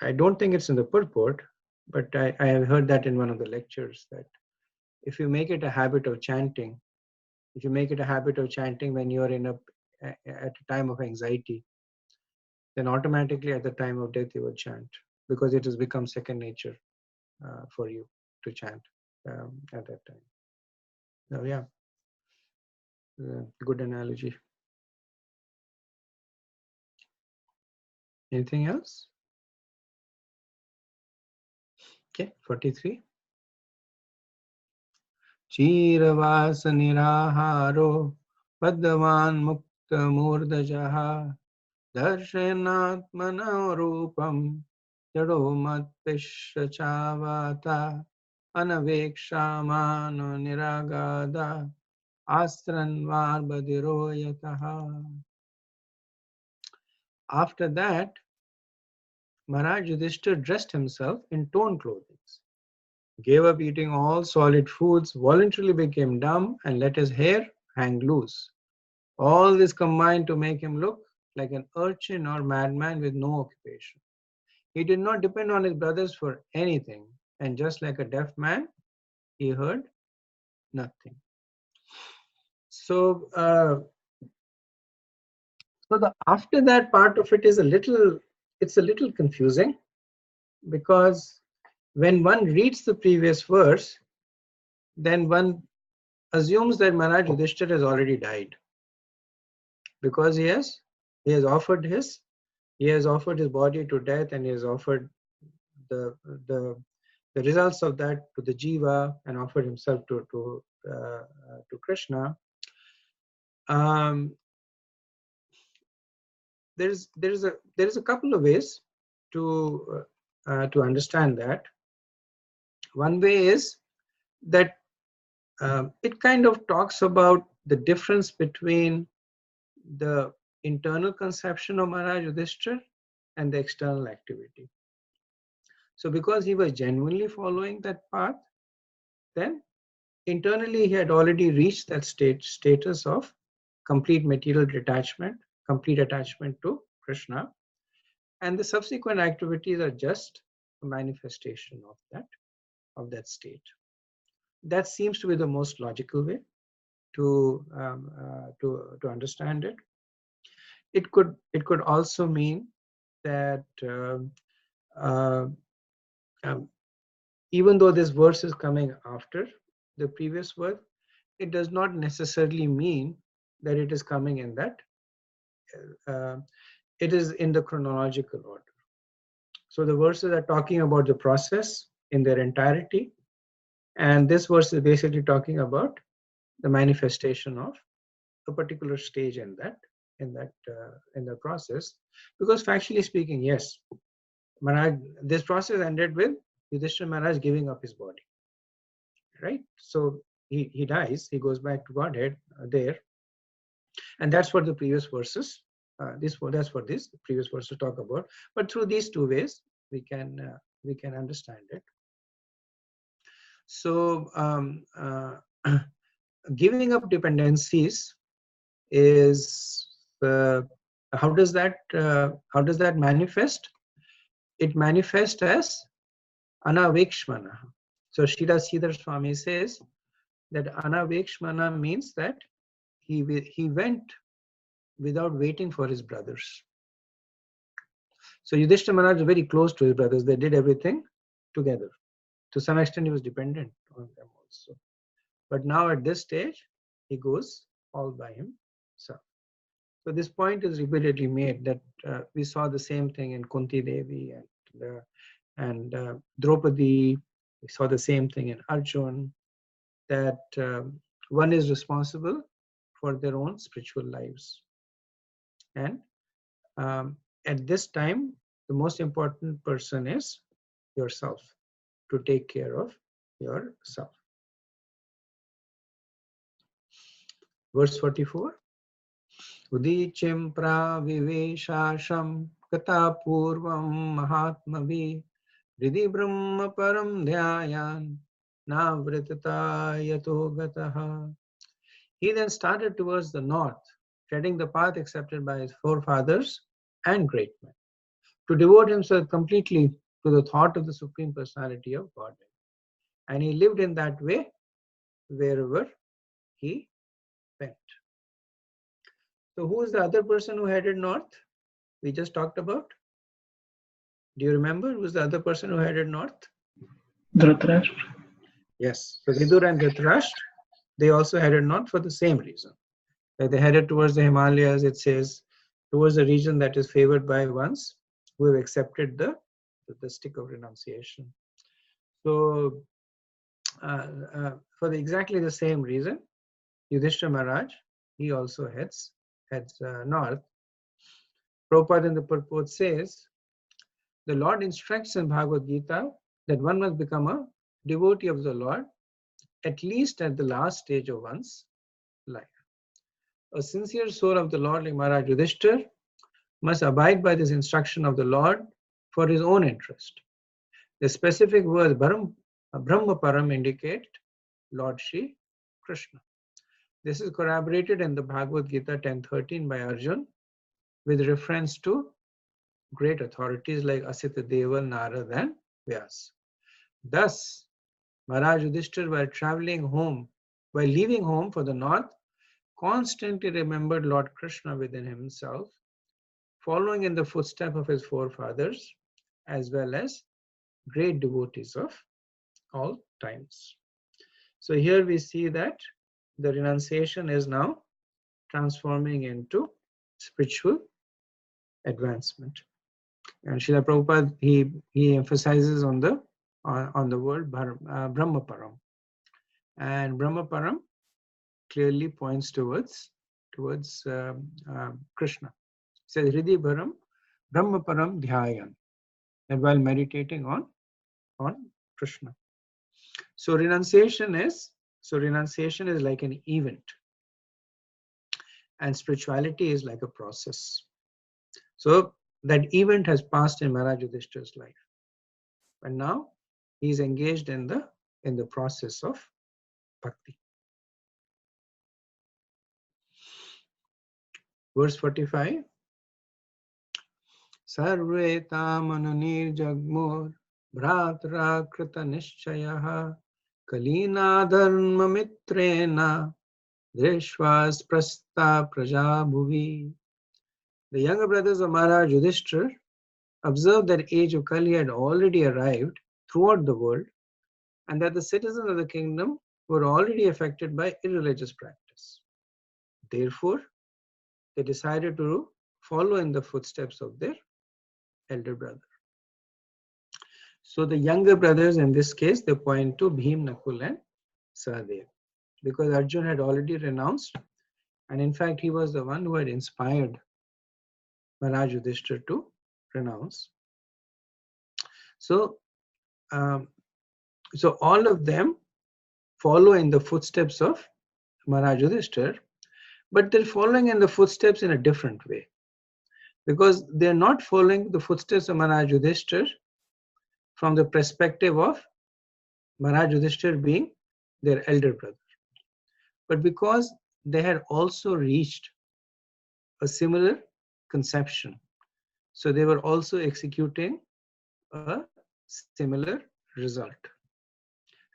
I don't think it's in the purport, but I have heard that in one of the lectures, that if you make it a habit of chanting, when you're at a time of anxiety, then automatically at the time of death you will chant, because it has become second nature for you to chant at that time. So yeah, good analogy. Anything else? Okay, 43. Chiravas niraharo padvan mukta murdajaha darshanatmana rupam jado matpisha chavata anavekshama niragada astranvar badiro yataha. After that, Maharaj Yudhishthira dressed himself in torn clothing, gave up eating all solid foods, voluntarily became dumb, and let his hair hang loose. All this combined to make him look like an urchin or madman with no occupation. He did not depend on his brothers for anything, and just like a deaf man, he heard nothing. So, after that part of it is a little confusing, because when one reads the previous verse, then one assumes that Maharaj Yudhishthira has already died, because he has offered his body to death, and he has offered the results of that to the jiva, and offered himself to Krishna. There is a couple of ways to understand that. One way is that it kind of talks about the difference between the internal conception of Maharaj Yudhishthira and the external activity. So because he was genuinely following that path, then internally he had already reached that status of complete material detachment, complete attachment to Krishna, and the subsequent activities are just a manifestation of that state. That seems to be the most logical way to understand it. It could also mean that uh, um, even though this verse is coming after the previous verse, it does not necessarily mean that it is coming in that. Uh, it is in the chronological order. So the verses are talking about the process in their entirety, and this verse is basically talking about the manifestation of a particular stage in the process. Because factually speaking, yes, Maharaj, this process ended with Yudhishthira Maharaj giving up his body, right? So he dies, he goes back to Godhead there, and that's what the previous verses, that's what these previous verses talk about. But through these two ways, we can understand it. So giving up dependencies is how does that manifest? It manifests as anavekshmana. So Srila Sridhar Swami says that anavekshmana means that he went without waiting for his brothers. So Yudhishthira Maharaj was very close to his brothers. They did everything together. To some extent, he was dependent on them also. But now at this stage, he goes all by himself. So this point is repeatedly made that we saw the same thing in Kunti Devi and Draupadi. We saw the same thing in Arjun, that one is responsible for their own spiritual lives. And at this time, the most important person is yourself, to take care of yourself. Verse 44. Udichim praviveshasham kata purvam mahatmavi Hridi brahma param dhyayan navritata yato gataha. He then started towards the north, treading the path accepted by his forefathers and great men, to devote himself completely to the thought of the Supreme Personality of Godhead. And he lived in that way wherever he went. So who is the other person who headed north? We just talked about. Do you remember who was the other person who headed north? Dhritarashtra. Yes. So Vidur and Dhritarashtra, they also headed north for the same reason. They headed towards the Himalayas, it says, towards the region that is favored by ones who have accepted the stick of renunciation. So for exactly the same reason, Yudhishthira Maharaj, he also heads north. Prabhupada in the purport says, the Lord instructs in Bhagavad Gita that one must become a devotee of the Lord at least at the last stage of one's life. A sincere soul of the Lord, like Maharaj Yudhishthira, must abide by this instruction of the Lord for his own interest. The specific words Brahma Param indicate Lord Shri Krishna. This is corroborated in the Bhagavad Gita 10.13 by Arjun with reference to great authorities like Asita Deva, Narad and Vyas. Thus, Maharaj Yudhishthira, while leaving home for the north, constantly remembered Lord Krishna within himself, following in the footsteps of his forefathers, as well as great devotees of all times. So here we see that the renunciation is now transforming into spiritual advancement. And Srila Prabhupada, he emphasizes on the word Brahma Param. And Brahma Param clearly points towards Krishna. It says Hridi Brahma Param Dhyayan, and while meditating on Krishna. So renunciation is So renunciation is like an event, and spirituality is like a process. So that event has passed in Maharaj Yudhishthira's life, and now he is engaged in the process of bhakti. Verse 45. Sarve tamanunir jagmur bhratra krita nishchayaha kalina dharma mitrena drishvas prasta praja bhuvi. The younger brothers of Maharaj Yudhishthira observed that age of Kali had already arrived throughout the world, and that the citizens of the kingdom were already affected by irreligious practice. Therefore, they decided to follow in the footsteps of their elder brother. So the younger brothers, in this case, they point to Bhim, Nakul and Sahadev, because Arjun had already renounced, and in fact he was the one who had inspired Maharaj Yudhishthira to renounce. So, so all of them follow in the footsteps of Maharaj Yudhishthira, but they're following in the footsteps in a different way, because they're not following the footsteps of Maharaj Yudhishthira from the perspective of Maharaj Yudhishthira being their elder brother, but because they had also reached a similar conception. So they were also executing a similar result.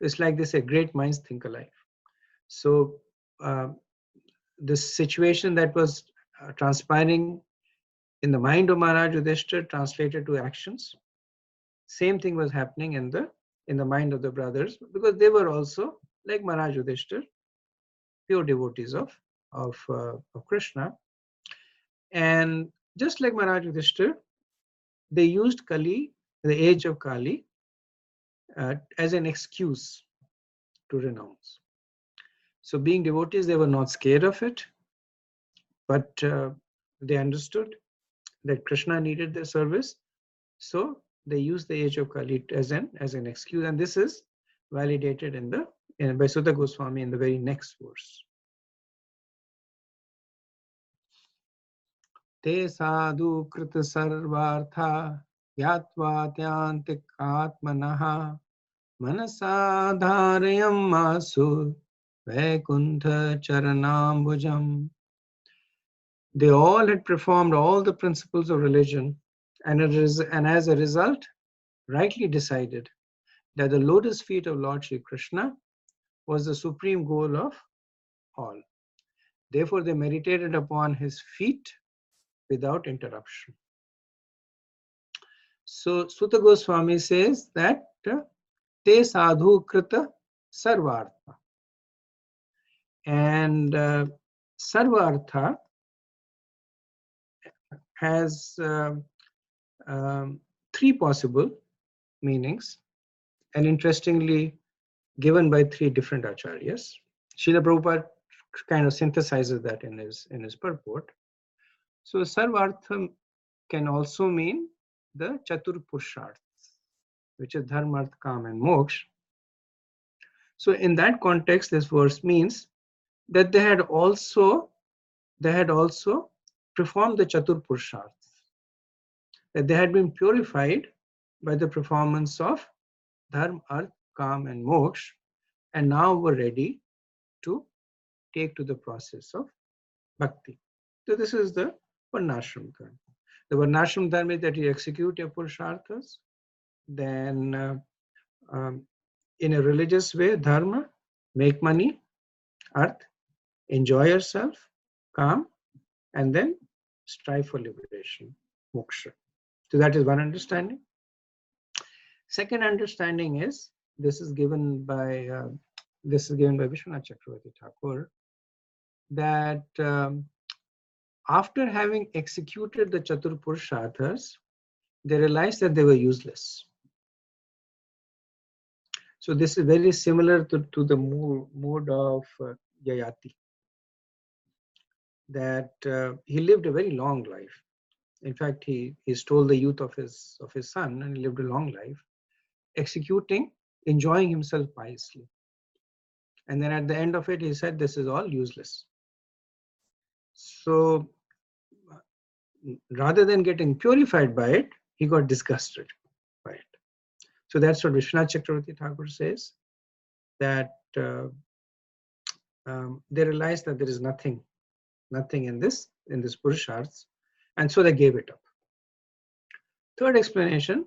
It's like they say, great minds think alike. So this situation that was transpiring in the mind of Maharaj Yudhishthira translated to actions. Same thing was happening in the mind of the brothers, because they were also, like Maharaj Yudhishthira, pure devotees of Krishna. And just like Maharaj Yudhishthira, they used Kali, the age of Kali, as an excuse to renounce. So being devotees, they were not scared of it, but they understood that Krishna needed their service. So they used the age of Kali as an excuse, and this is validated by Sutta Goswami in the very next verse. Te sadhu krita sarvartha yatva tyantik atmanaha manasadharayam masu vaikuntha charanambujam. They all had performed all the principles of religion, and as a result, rightly decided that the lotus feet of Lord Shri Krishna was the supreme goal of all. Therefore, they meditated upon his feet without interruption. So Sutta Goswami says that te sadhu krita sarvartha. And sarvartha has three possible meanings, and interestingly given by three different acharyas. Srila Prabhupada kind of synthesizes that in his purport. So sarvartha can also mean the chatur purusharthas, which is dharma, artha, kama, and moksha. So in that context, this verse means that they had also performed the chatur purusharthas, that they had been purified by the performance of dharma, artha, kama, and moksha, and now were ready to take to the process of bhakti. So this is the varnashram dharma. The varnashram dharma is that you execute your purusharthas, then in a religious way, dharma, make money, arth, enjoy yourself, calm, and then strive for liberation, moksha. So that is one understanding. Second understanding is, this is given by Vishwanath Chakravarti Thakur, that after having executed the Chatur Purusharthas, they realized that they were useless. So this is very similar to the mood of Yayati, that he lived a very long life. In fact, he stole the youth of his son, and he lived a long life, executing, enjoying himself piously. And then at the end of it, he said, this is all useless. So rather than getting purified by it, he got disgusted by it. So that's what Vishwanath Chakravarti Thakur says, that they realized that there is nothing in this Purusharths, and so they gave it up. Third explanation,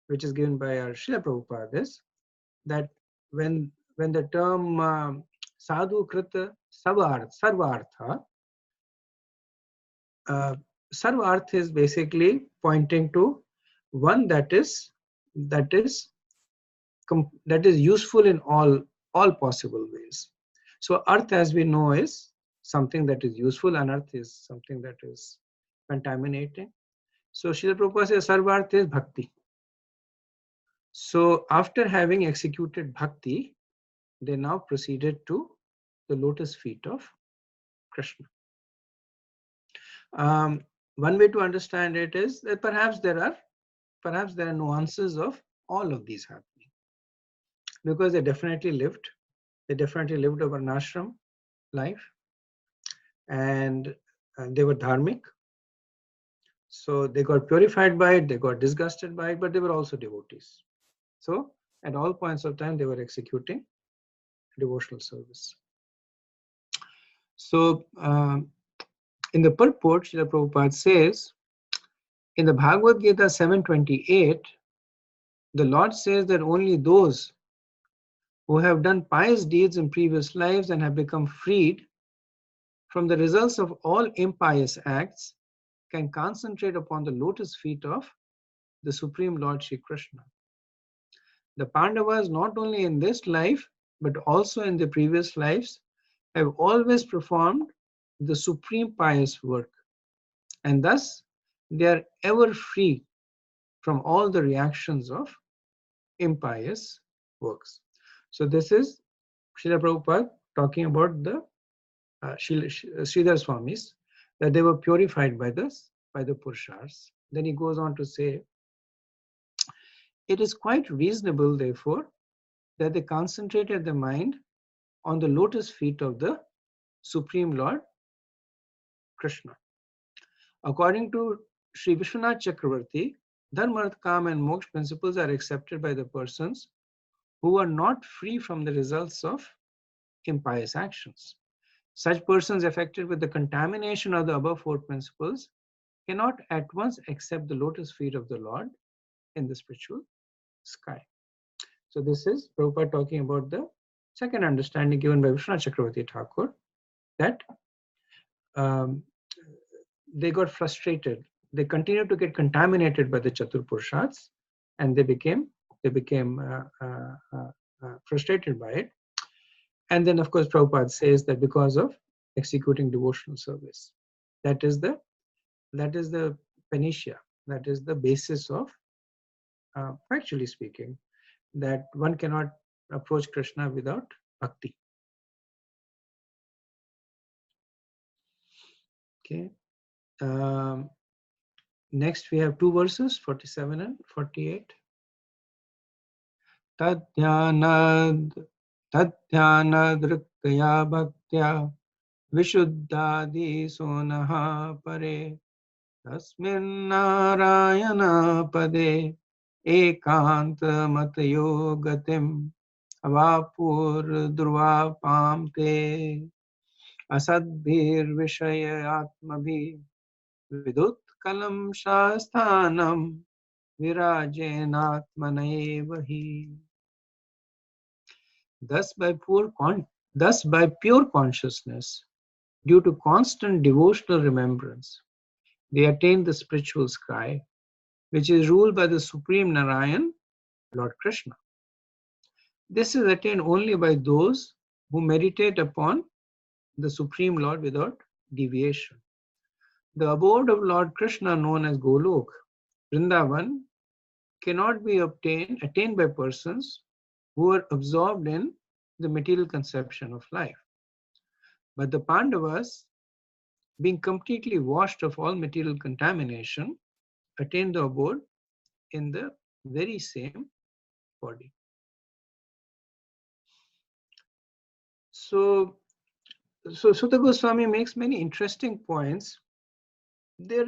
which is given by our Srila Prabhupada, is that when the term sadhu krita sarvartha, sarvartha is basically pointing to one that is useful in all possible ways. So arth, as we know, is something that is useful, anarth is something that is contaminating. So Srila Prabhupada says sarvartha is bhakti. So after having executed bhakti, they now proceeded to the lotus feet of Krishna. One way to understand it is that perhaps there are nuances of all of these happening, because they definitely lived over an ashram life, and they were dharmic. So they got purified by it, they got disgusted by it, but they were also devotees. So at all points of time, they were executing devotional service. So in the purport, Srila Prabhupada says, in the Bhagavad Gita 7:28, the Lord says that only those who have done pious deeds in previous lives and have become freed from the results of all impious acts can concentrate upon the lotus feet of the Supreme Lord Shri Krishna. The Pandavas, not only in this life, but also in the previous lives, have always performed the supreme pious work, and thus they are ever free from all the reactions of impious works. So this is Srila Prabhupada talking about the Sridhar Swamis, that they were purified by the Purushars. Then he goes on to say, it is quite reasonable, therefore, that they concentrated their mind on the lotus feet of the Supreme Lord Krishna. According to Sri Vishwanath Chakravarti, Dharma, Artha, Kama and Moksha principles are accepted by the persons who are not free from the results of impious actions. Such persons affected with the contamination of the above four principles cannot at once accept the lotus feet of the Lord in the spiritual sky. So this is Prabhupada talking about the second understanding given by Vishwanath Chakravarti Thakur, that they got frustrated. They continued to get contaminated by the Chatur Purushas, and they became frustrated by it. And then, of course, Prabhupada says that because of executing devotional service, that is the panacea, that is the basis of, factually speaking, that one cannot approach Krishna without bhakti. Okay. Next, we have two verses, 47 and 48. Tadhyanadriktaya bhaktya vishuddhadi sonaha pare tasmin narayana pade ekanta matayo gatim avapur dhruva pamte asadbhir vishayatmabhi vidut kalam shasthanam virajenatmanaevahi. Thus by pure consciousness, due to constant devotional remembrance, they attain the spiritual sky, which is ruled by the Supreme Narayan, Lord Krishna. This is attained only by those who meditate upon the Supreme Lord without deviation. The abode of Lord Krishna, known as Golok, Vrindavan, cannot be attained by persons who are absorbed in the material conception of life. But the Pandavas, being completely washed of all material contamination, attained the abode in the very same body. So Sutta Goswami makes many interesting points. They're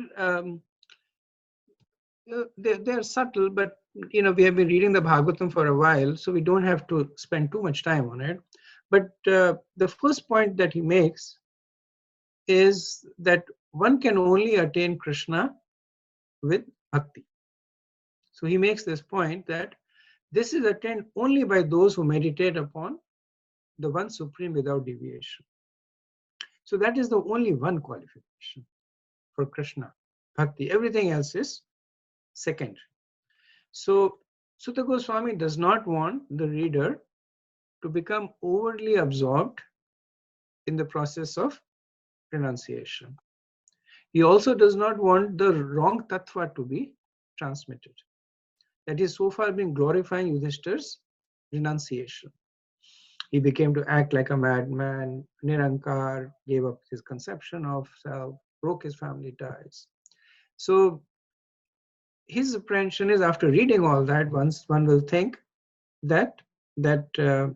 they're subtle, but we have been reading the Bhagavatam for a while, so we don't have to spend too much time on it. But the first point that he makes is that one can only attain Krishna with bhakti. So he makes this point that this is attained only by those who meditate upon the one supreme without deviation. So that is the only one qualification for Krishna, bhakti. Everything else is secondary. So Sutta Goswami does not want the reader to become overly absorbed in the process of renunciation. He also does not want the wrong tattva to be transmitted. That is so far been glorifying Yudhishthir's renunciation. He became to act like a madman, Nirankar, gave up his conception of self, broke his family ties. So his apprehension is, after reading all that, one will think that the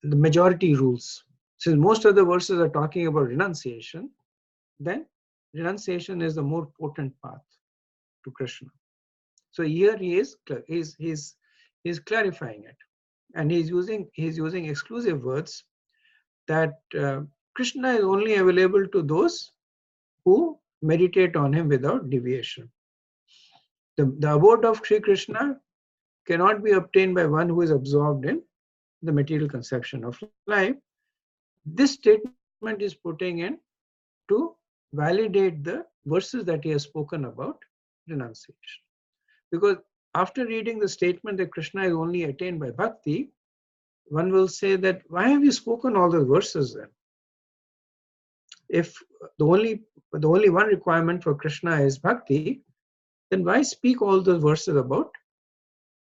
majority rules. Since most of the verses are talking about renunciation, then renunciation is the more potent path to Krishna. So here he is clarifying it, and he's using exclusive words that Krishna is only available to those who meditate on him without deviation. The abode of Sri Krishna cannot be obtained by one who is absorbed in the material conception of life. This statement is putting in to validate the verses that he has spoken about renunciation. Because after reading the statement that Krishna is only attained by bhakti, one will say that, why have you spoken all the verses then? If the only one requirement for Krishna is bhakti, then why speak all the verses about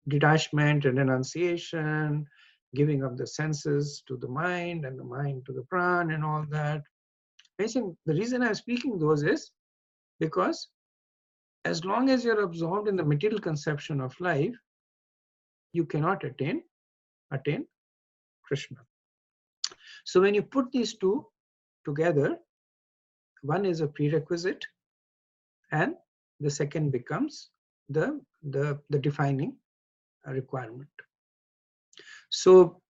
detachment and renunciation, giving up the senses to the mind and the mind to the pran and all that? I think the reason I'm speaking those is because as long as you're absorbed in the material conception of life, you cannot attain Krishna. So when you put these two together, one is a prerequisite and the second becomes the defining requirement. So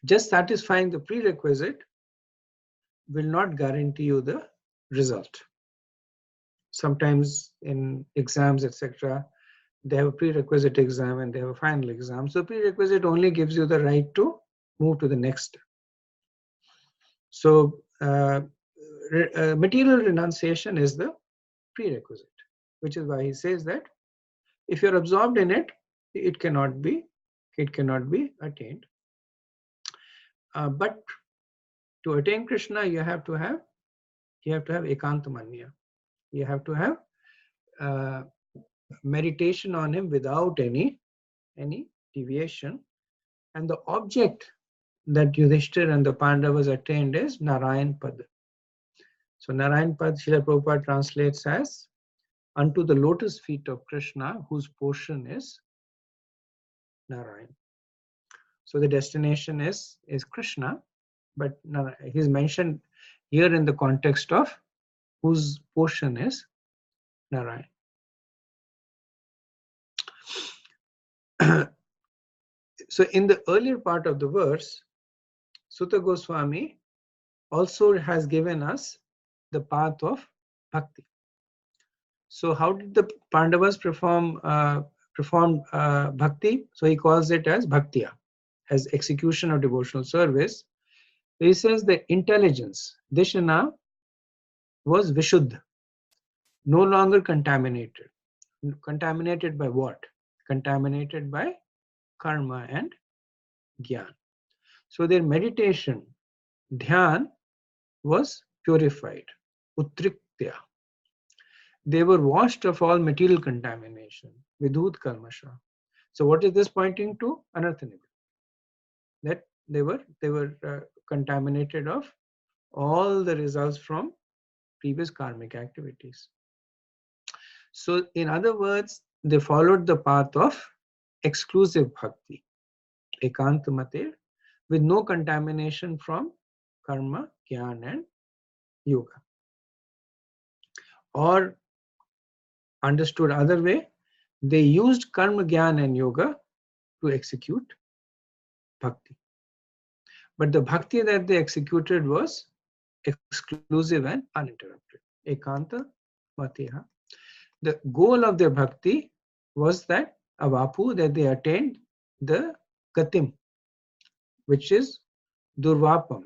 just satisfying the prerequisite will not guarantee you the result. Sometimes in exams, etc., they have a prerequisite exam and they have a final exam. So prerequisite only gives you the right to move to the next step. So material renunciation is the prerequisite, which is why he says that if you're absorbed in it, it cannot be attained. But to attain Krishna, you have to have ekantamanya. You have to have meditation on him without any deviation. And the object that Yudhishthir and the Pandavas attained is Narayan Pad. So Narayan Pad, Srila Prabhupada translates as unto the lotus feet of Krishna, whose portion is Narayan. So the destination is Krishna, but he's mentioned here in the context of whose portion is Narayan. So in the earlier part of the verse, Sutta Goswami also has given us the path of bhakti. So how did the Pandavas perform bhakti? So he calls it as bhaktya, as execution of devotional service. He says the intelligence, dishana, was vishuddha, no longer contaminated. Contaminated by what? Contaminated by karma and gyan. So their meditation, dhyan, was purified, utriktya. They were washed of all material contamination, vidhut kalmasha. So what is this pointing to? Anartha-nibruti. That they were contaminated of all the results from previous karmic activities. So in other words, they followed the path of exclusive bhakti, ekantamate with no contamination from karma, jnana, and yoga. Or understood other way, they used karma, jnana, and yoga to execute bhakti. But the bhakti that they executed was exclusive and uninterrupted. Ekanta Mateha. The goal of their bhakti was that avapu, that they attained the gatim, which is durvapam,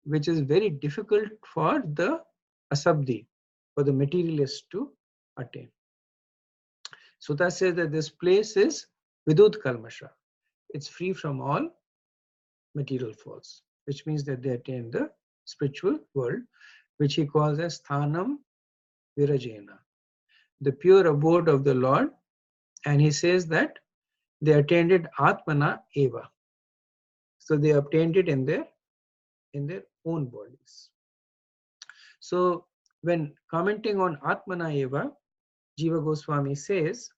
which is very difficult for the asabdi, for the materialist to attain. Sutta says that this place is vidut kalmasha. It's free from all material faults, which means that they attain the spiritual world, which he calls as thanam virajena, the pure abode of the Lord. And he says that they attained it atmana eva. So they obtained it in their own bodies. So when commenting on atmana eva, Jiva Goswami says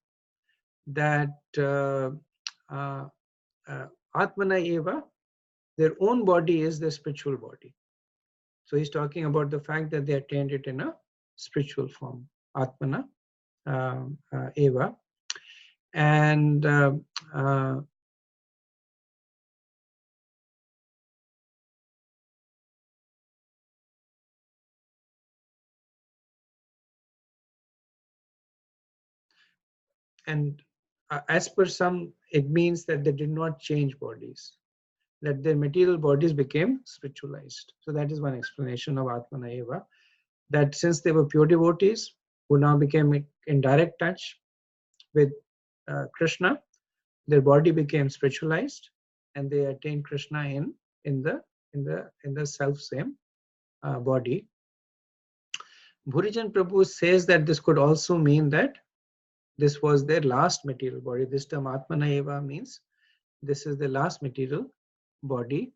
that atmana eva, their own body is the spiritual body. So he's talking about the fact that they attained it in a spiritual form, atmana eva. And as per some, it means that they did not change bodies, that their material bodies became spiritualized. So that is one explanation of Atmana Eva, that since they were pure devotees who now became in direct touch with Krishna, their body became spiritualized, and they attained Krishna in the self same body. Bhurijan Prabhu says that this could also mean that this was their last material body. This term Atmana Eva means this is the last material body,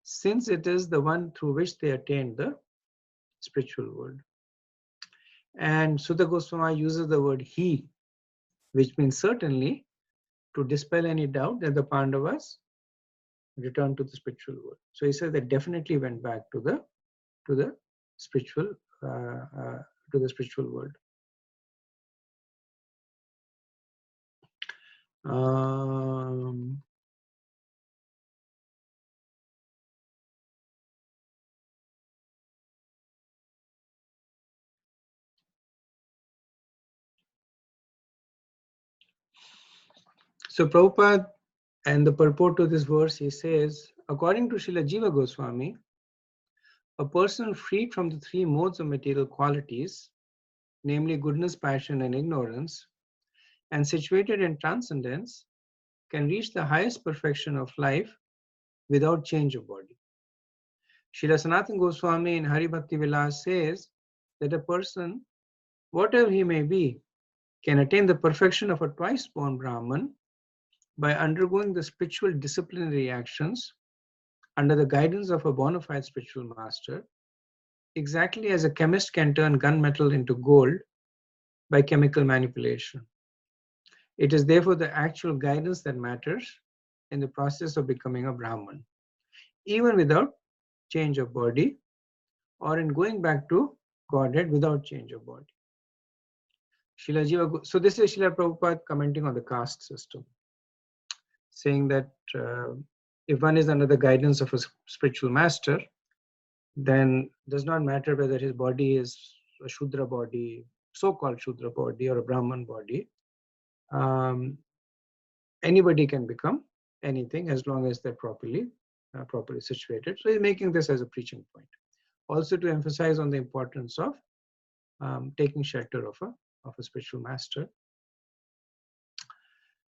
since it is the one through which they attained the spiritual world. And Sutta Goswami uses the word he, which means certainly, to dispel any doubt that the Pandavas returned to the spiritual world. So he says they definitely went back to the spiritual world. So Prabhupada, and the purport to this verse, he says, according to Srila Jiva Goswami, a person freed from the three modes of material qualities, namely goodness, passion, and ignorance, and situated in transcendence, can reach the highest perfection of life without change of body. Srila Sanatana Goswami in Hari Bhakti Vilas says that a person, whatever he may be, can attain the perfection of a twice-born Brahman by undergoing the spiritual disciplinary actions under the guidance of a bona fide spiritual master, exactly as a chemist can turn gunmetal into gold by chemical manipulation. It is therefore the actual guidance that matters in the process of becoming a Brahman, even without change of body, or in going back to Godhead without change of body. So this is Srila Prabhupada commenting on the caste system, saying that if one is under the guidance of a spiritual master, then it does not matter whether his body is a Shudra body, so-called Shudra body, or a Brahman body. Anybody can become anything as long as they're properly situated. So he's making this as a preaching point. Also to emphasize on the importance of taking shelter of a spiritual master.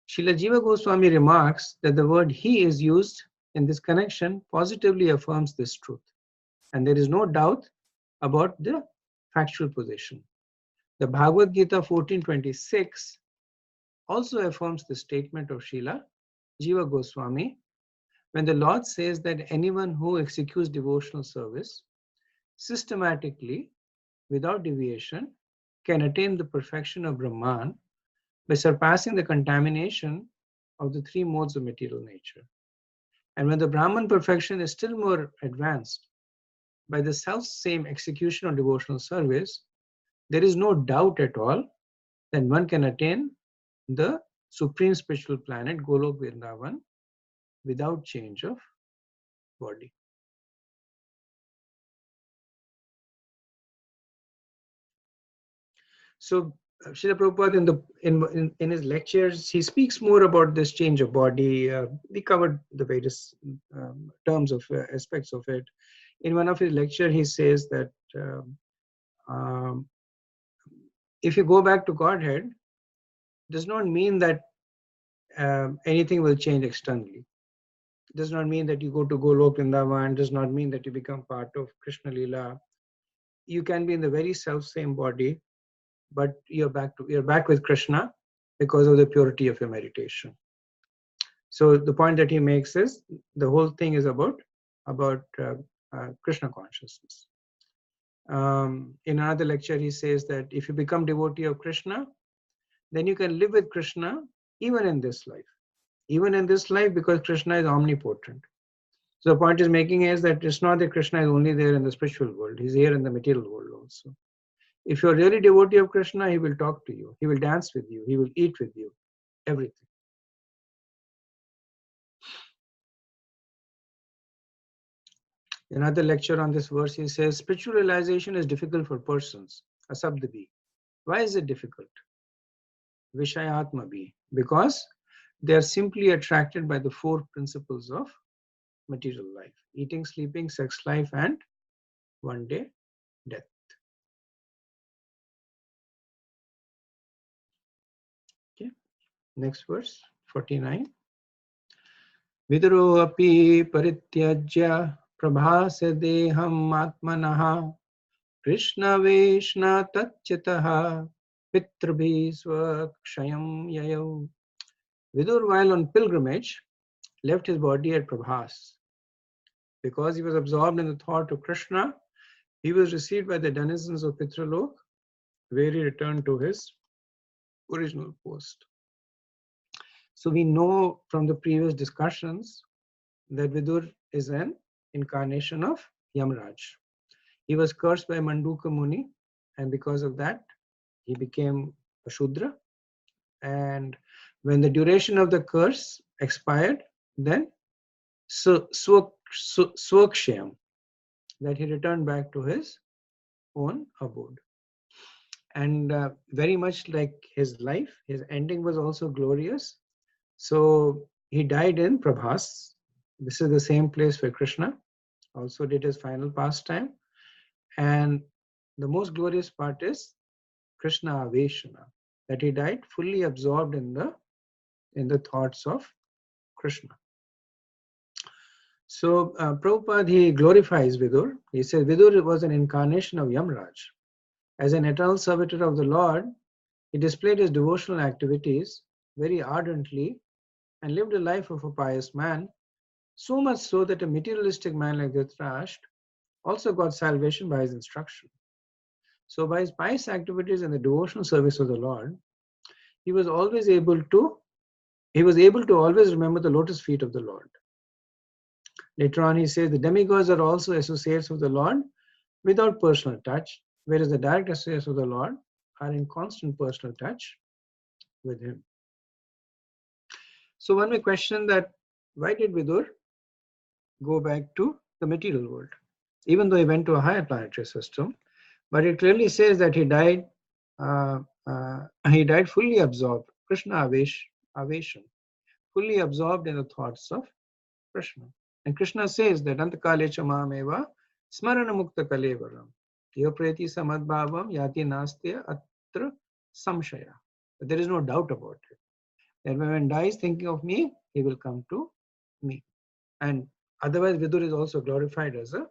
Srila Jiva Goswami remarks that the word he is used in this connection positively affirms this truth. And there is no doubt about the factual position. The Bhagavad Gita 14:26 also affirms the statement of Srila Jiva Goswami when the Lord says that anyone who executes devotional service systematically without deviation can attain the perfection of Brahman by surpassing the contamination of the three modes of material nature And when the Brahman perfection is still more advanced, by the self-same execution of devotional service, there is no doubt at all that one can attain the supreme spiritual planet, Golok Vrindavan, without change of body. So Srila Prabhupada in his lectures, he speaks more about this change of body. We covered the various terms of aspects of it. In one of his lectures, he says that if you go back to Godhead, does not mean that anything will change externally. Does not mean that you go to Golok Vrindavan, does not mean that you become part of Krishna Lila. You can be in the very self-same body, but you're back with Krishna because of the purity of your meditation. So the point that he makes is the whole thing is about Krishna consciousness. In another lecture, he says that if you become devotee of Krishna, then you can live with Krishna even in this life. Even in this life, because Krishna is omnipotent. So the point is making is that it's not that Krishna is only there in the spiritual world. He's here in the material world also. If you're really devotee of Krishna, he will talk to you. He will dance with you. He will eat with you. Everything. Another lecture on this verse, he says, spiritual realization is difficult for persons. Asabdabhi. Why is it difficult? Vishayatma. Because they are simply attracted by the four principles of material life: eating, sleeping, sex life, and one day death. Okay. Next verse, 49. Viduro api parityajya prabhase deham atmanaha Krishna Veshna Tatchitaha Pitrabhi Swakshayam Yayav. Vidur, while on pilgrimage, left his body at Prabhas. Because he was absorbed in the thought of Krishna, he was received by the denizens of Pitralok, where he returned to his original post. So we know from the previous discussions that Vidur is an incarnation of Yamraj. He was cursed by Manduka Muni, and because of that, he became a Shudra. And when the duration of the curse expired, then Swakshayam, that he returned back to his own abode. And very much like his life, his ending was also glorious. So he died in Prabhas. This is the same place where Krishna also did his final pastime. And the most glorious part is Krishna Aveshana, that he died fully absorbed in the thoughts of Krishna. So Prabhupada, he glorifies Vidur. He says Vidur was an incarnation of Yamraj. As an eternal servitor of the Lord, he displayed his devotional activities very ardently and lived a life of a pious man, so much so that a materialistic man like Dhritarashtra also got salvation by his instruction. So by his pious activities and the devotional service of the Lord, he was able to always remember the lotus feet of the Lord. Later on, he says the demigods are also associates of the Lord without personal touch, whereas the direct associates of the Lord are in constant personal touch with him. So one may question that why did Vidur go back to the material world, even though he went to a higher planetary system? But it clearly says that he died fully absorbed, Krishna Aveshan, fully absorbed in the thoughts of Krishna. And Krishna says that Antakale Chamameva Smarana Mukta Kalevaram Yopreti Samadbhavam Yati Nastya Atra Samshaya. There is no doubt about it. That when one dies thinking of me, he will come to me. And otherwise, Vidur is also glorified as a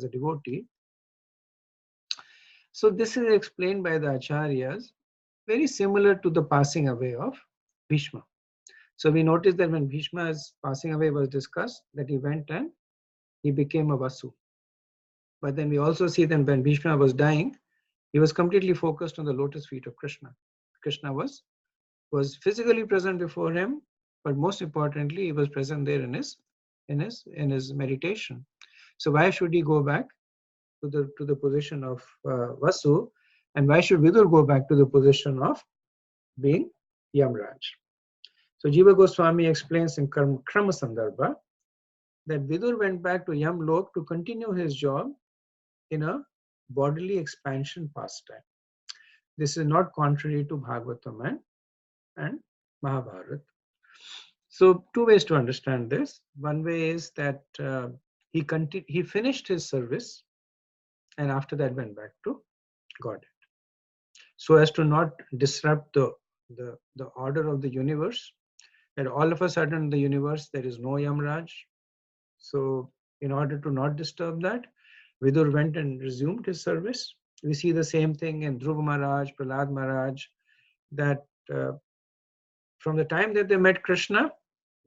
devotee. So this is explained by the Acharyas, very similar to the passing away of Bhishma. So we noticed that when Bhishma's passing away was discussed, that he went and he became a Vasu. But then we also see that when Bhishma was dying, he was completely focused on the lotus feet of Krishna. Krishna was physically present before him, but most importantly, he was present there in his in his meditation. So why should he go back to the position of Vasu, and why should Vidur go back to the position of being Yamraj? So Jiva Goswami explains in Krama Sandarbha that Vidur went back to Yamlok to continue his job in a bodily expansion pastime. This is not contrary to Bhagavatam and Mahabharata. So two ways to understand this. One way is that he finished his service and after that went back to Godhead, so as to not disrupt the order of the universe. That all of a sudden in the universe there is no Yamraj. So in order to not disturb that, Vidur went and resumed his service. We see the same thing in Dhruva Maharaj, Prahlad Maharaj, that from the time that they met Krishna,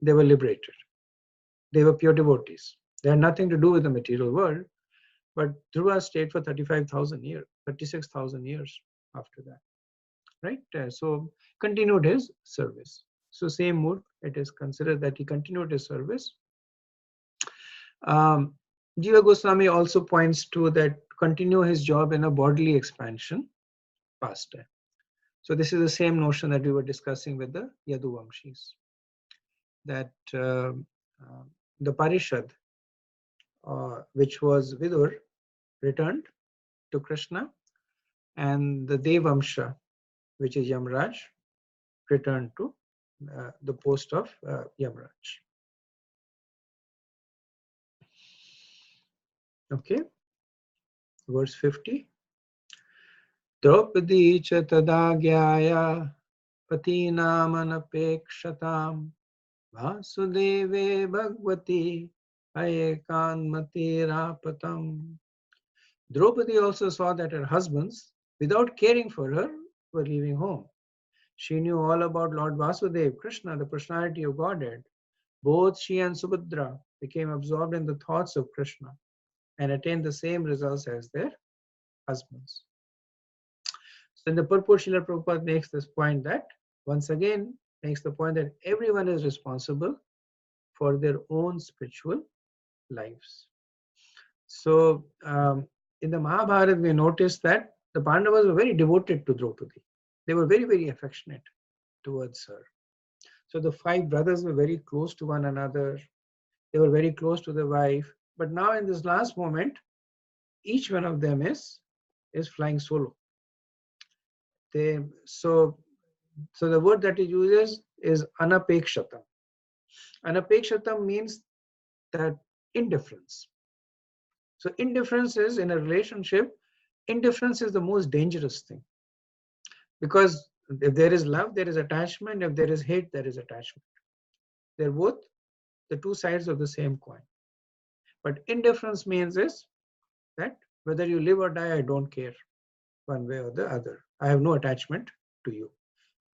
they were liberated. They were pure devotees. They had nothing to do with the material world, but Dhruva stayed for 35,000 years, 36,000 years after that, right? So continued his service. So same mood, it is considered that he continued his service. Jiva Goswami also points to that continue his job in a bodily expansion pastime. So this is the same notion that we were discussing with the Yaduvamshis, that the Parishad, which was Vidur, returned to Krishna, and the Devamsha, which is Yamraj, returned to the post of Yamraj. Okay, verse 50. Draupadi cha tadagyaya patinamanapekshatam vasudeve bhagvati ayekanmatirapatam. Draupadi also saw that her husbands, without caring for her, were leaving home. She knew all about Lord Vasudeva, Krishna, the personality of Godhead. Both she and Subhadra became absorbed in the thoughts of Krishna and attained the same results as their husbands. So in the purport, Srila Prabhupada makes this point that, once again, makes the point that everyone is responsible for their own spiritual lives. So in the Mahabharata, we notice that the Pandavas were very devoted to Draupadi. They were very, very affectionate towards her. So the 5 brothers were very close to one another. They were very close to the wife. But now in this last moment, each one of them is flying solo. So the word that he uses is anapekshatam. Anapekshatam means that indifference. So indifference is, in a relationship, indifference is the most dangerous thing. Because if there is love, there is attachment. If there is hate, there is attachment. They're both the two sides of the same coin. But indifference means is that whether you live or die, I don't care one way or the other. I have no attachment to you.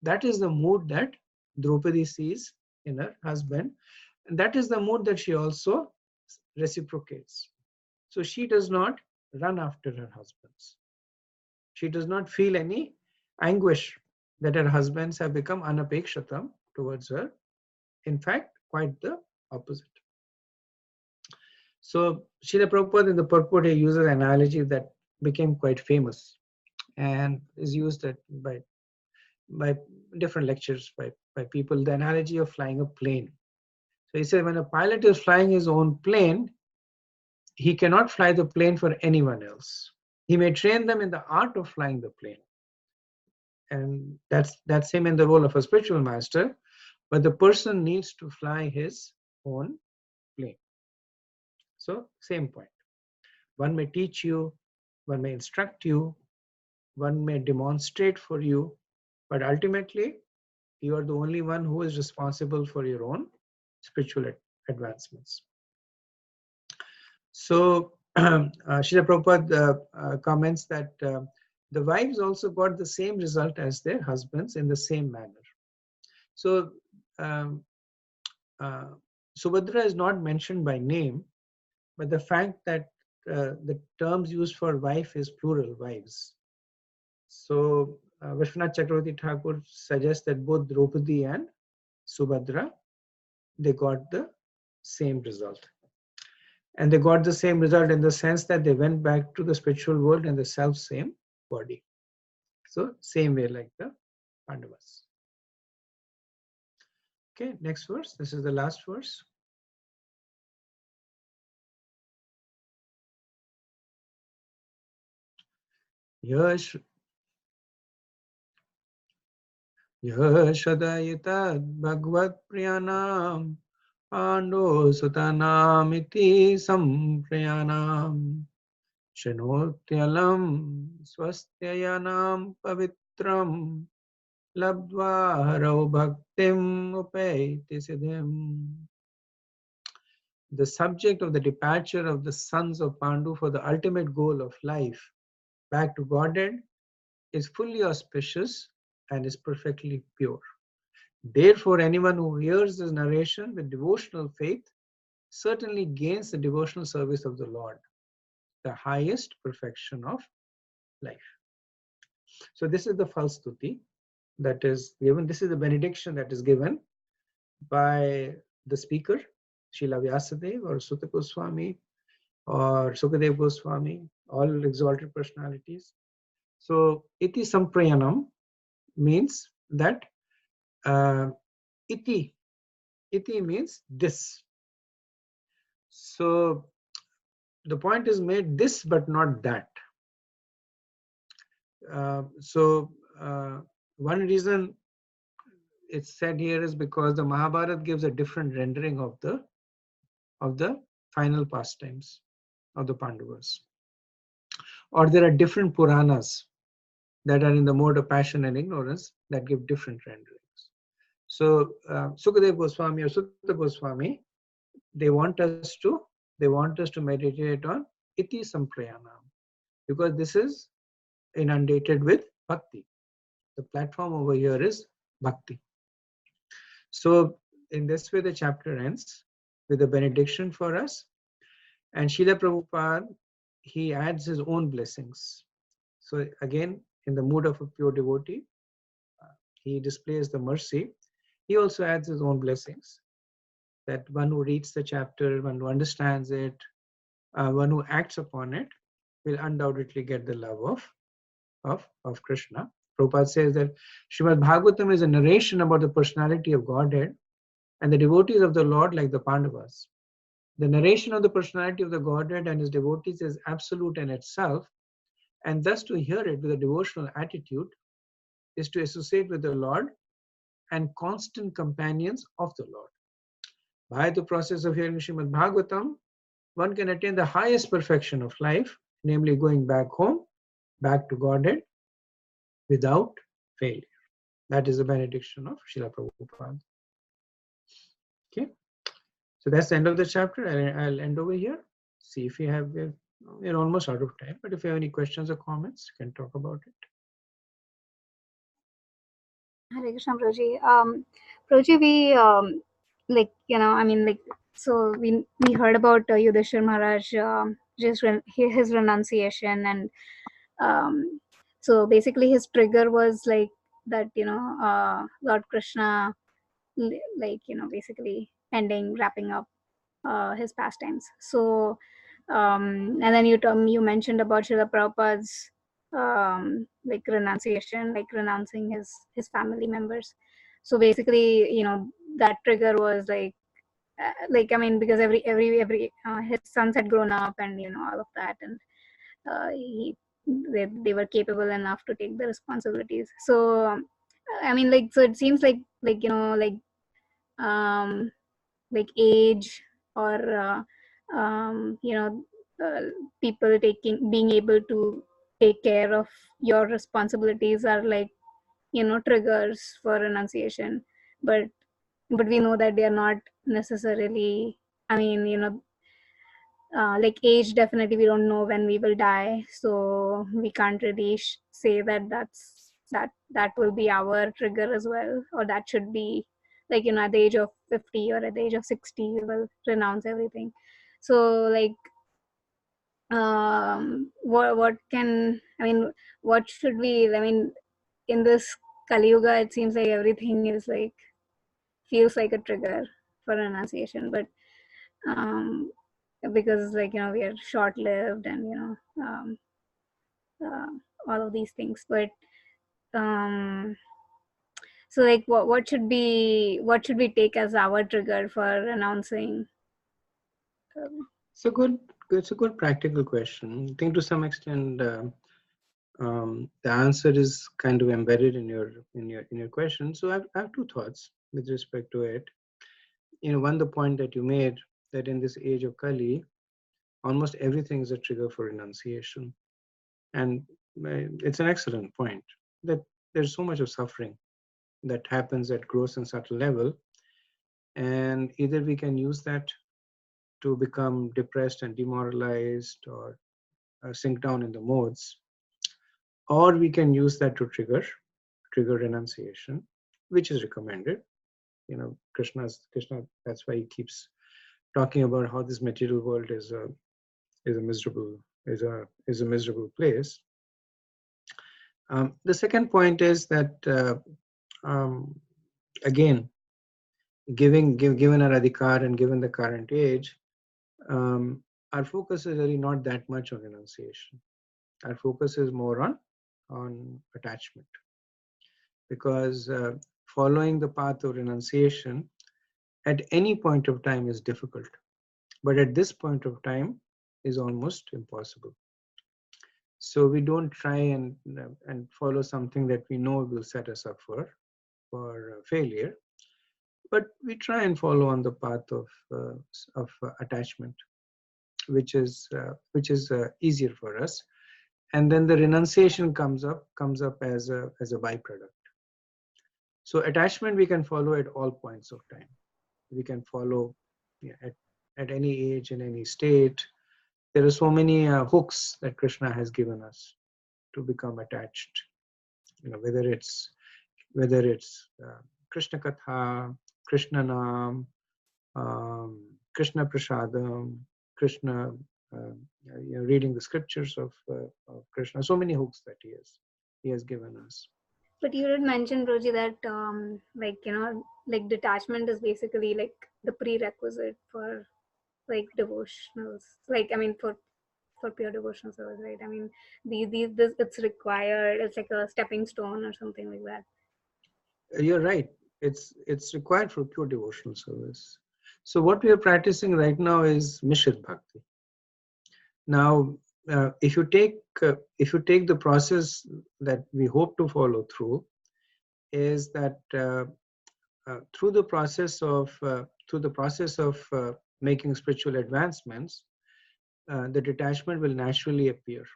That is the mood that Draupadi sees in her husband. And that is the mood that she also reciprocates. So she does not run after her husbands. She does not feel any anguish that her husbands have become anapekshatam towards her. In fact, quite the opposite. So Srila Prabhupada in the purport he uses an analogy that became quite famous and is used by different lectures by people, the analogy of flying a plane. So he said when a pilot is flying his own plane, he cannot fly the plane for anyone else. He may train them in the art of flying the plane. And that's him in the role of a spiritual master, but the person needs to fly his own plane. So same point. One may teach you, one may instruct you, one may demonstrate for you, but ultimately you are the only one who is responsible for your own spiritual advancements. So Srila Prabhupada comments that the wives also got the same result as their husbands in the same manner. So Subhadra is not mentioned by name, but the fact that the terms used for wife is plural, wives. So Vishwanath Chakravarti Thakur suggests that both Draupadi and Subhadra, they got the same result. And they got the same result in the sense that they went back to the spiritual world in the self-same body. So same way like the Pandavas. Okay, next verse. This is the last verse. Yash Yashadayitad Bhagavad Priyanam Pando Sutanamiti Samprayanam Shanotyalam Swastyayanam Pavitram Labdva Harau Bhaktim Upaiti Siddhim. The subject of the departure of the sons of Pandu for the ultimate goal of life, back to Godhead, is fully auspicious and is perfectly pure. Therefore, anyone who hears this narration with devotional faith certainly gains the devotional service of the Lord, the highest perfection of life. So this is the Falstuti that is given. This is the benediction that is given by the speaker, Srila Vyasadeva or Sutta Goswami or Sukadev Goswami, all exalted personalities. So iti samprayanam means that iti means this. So the point is made this but not that. One reason it's said here is because the Mahabharata gives a different rendering of the final pastimes of the Pandavas. Or there are different Puranas that are in the mode of passion and ignorance that give different renderings. So Sukadev Goswami or Sutta Goswami, they want us to meditate on iti samprayanam, because this is inundated with bhakti. The platform over here is bhakti. So in this way the chapter ends with a benediction for us, and Srila Prabhupada, he adds his own blessings. So again, in the mood of a pure devotee, he displays the mercy. He also adds his own blessings, that one who reads the chapter, one who understands it, one who acts upon it, will undoubtedly get the love of Krishna. Prabhupada says that Srimad Bhagavatam is a narration about the personality of Godhead and the devotees of the Lord like the Pandavas. The narration of the personality of the Godhead and his devotees is absolute in itself, and thus to hear it with a devotional attitude is to associate with the Lord and constant companions of the Lord. By the process of hearing Srimad Bhagavatam, one can attain the highest perfection of life, namely going back home, back to Godhead, without failure. That is the benediction of Srila Prabhupada. Okay, so that's the end of the chapter. I'll end over here. See if you have, we're almost out of time, but if you have any questions or comments, you can talk about it. Hare Krishna, Prabhuji. Prabhuji, we like, I mean, like, so we heard about Yudhishthira Maharaj, just his renunciation, and so basically his trigger was like that, Lord Krishna, like, basically wrapping up his pastimes. So and then you mentioned about Srila Prabhupada's like renunciation, like renouncing his family members. So basically, that trigger was like, I mean, because every his sons had grown up, and all of that, and they were capable enough to take the responsibilities. So I mean, like, so it seems like um like age, or uh, people being able to take care of your responsibilities are like triggers for renunciation, but we know that they are not necessarily, I mean, like age, definitely we don't know when we will die, so we can't really say that that will be our trigger as well, or that should be like, at the age of 50 or at the age of 60 we will renounce everything. So like what can, I mean, what should we, I mean, in this Kali Yuga, it seems like everything is like, feels like a trigger for renunciation, but because like we are short-lived and all of these things. But so like what should we take as our trigger for renouncing? It's a good practical question. I think to some extent the answer is kind of embedded in your question. So I have two thoughts with respect to it. One, the point that you made, that in this age of Kali, almost everything is a trigger for renunciation, and it's an excellent point, that there's so much of suffering that happens at gross and subtle level, and either we can use that to become depressed and demoralized or sink down in the modes, or we can use that to trigger renunciation, which is recommended. Krishna, that's why he keeps talking about how this material world is a miserable place. The second point is that again, given our adhikar and given the current age, our focus is really not that much on renunciation. Our focus is more on attachment, because following the path of renunciation at any point of time is difficult, but at this point of time is almost impossible. So we don't try and follow something that we know will set us up for failure, but we try and follow on the path of attachment, which is easier for us, and then the renunciation comes up as a byproduct. So attachment we can follow at all points of time. We can follow at any age, in any state. There are so many hooks that Krishna has given us to become attached. Whether it's Krishna Katha, Krishna Nam, Krishna Prasadam, Krishna, reading the scriptures of Krishna. So many hooks that he has given us. But you did mention, Roji, that like detachment is basically like the prerequisite for like devotionals. Like for pure devotional service, right? This it's required. It's like a stepping stone or something like that. You're right. It's required for pure devotional service. So what we are practicing right now is Mishra Bhakti. Now, if you take the process that we hope to follow through, is that through the process of making spiritual advancements, the detachment will naturally appear.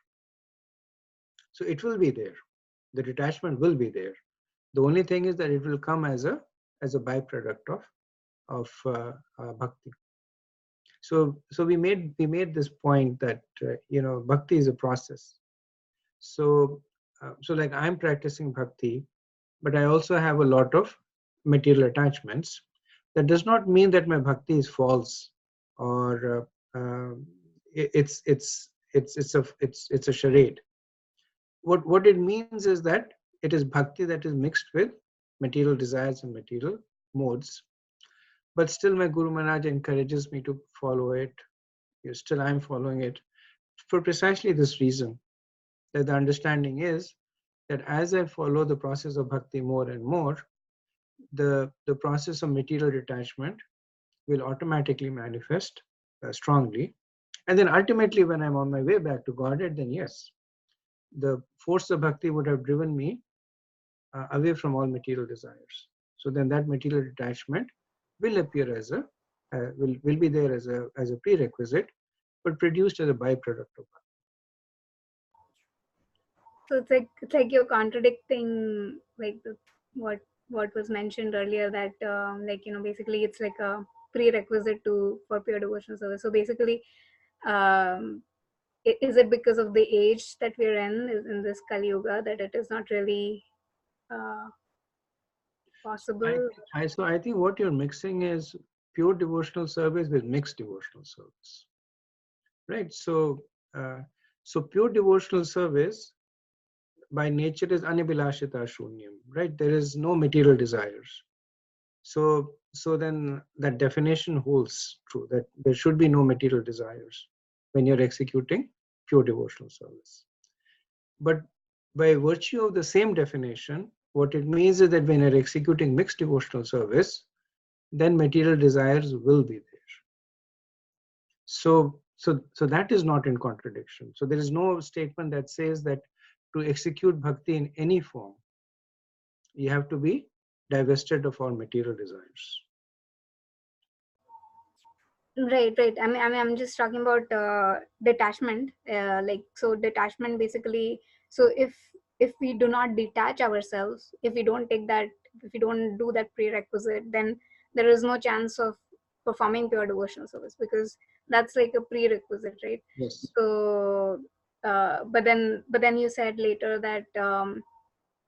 So it will be there. The detachment will be there. The only thing is that it will come as a byproduct of bhakti. So we made this point that bhakti is a process. So like I'm practicing bhakti, but I also have a lot of material attachments. That does not mean that my bhakti is false, or it's a charade. What it means is that it is bhakti that is mixed with material desires and material modes. But still my Guru Maharaj encourages me to follow it. Still I'm following it for precisely this reason, that the understanding is that as I follow the process of bhakti more and more, the process of material detachment will automatically manifest strongly. And then ultimately when I'm on my way back to Godhead, then yes, the force of bhakti would have driven me away from all material desires. So then that material detachment will appear as will be there as a prerequisite, but produced as a byproduct of bhakti. So it's like you're contradicting like what was mentioned earlier, that basically it's like a prerequisite for pure devotional service. So basically, is it because of the age that we're in this Kali Yuga that it is not really possible? So I think what you're mixing is pure devotional service with mixed devotional service, right? So pure devotional service by nature is anibhilashita shunyam, right? There is no material desires. So so then that definition holds true, that there should be no material desires when you're executing pure devotional service. But by virtue of the same definition, what it means is that when you're executing mixed devotional service, then material desires will be there. So that is not in contradiction. So there is no statement that says that to execute bhakti in any form, you have to be divested of all material desires. Right. I'm just talking about detachment. So detachment basically. So if we do not detach ourselves, if we don't take that, if we don't do that prerequisite, then there is no chance of performing pure devotional service, because that's like a prerequisite, right? Yes. So, but then you said later that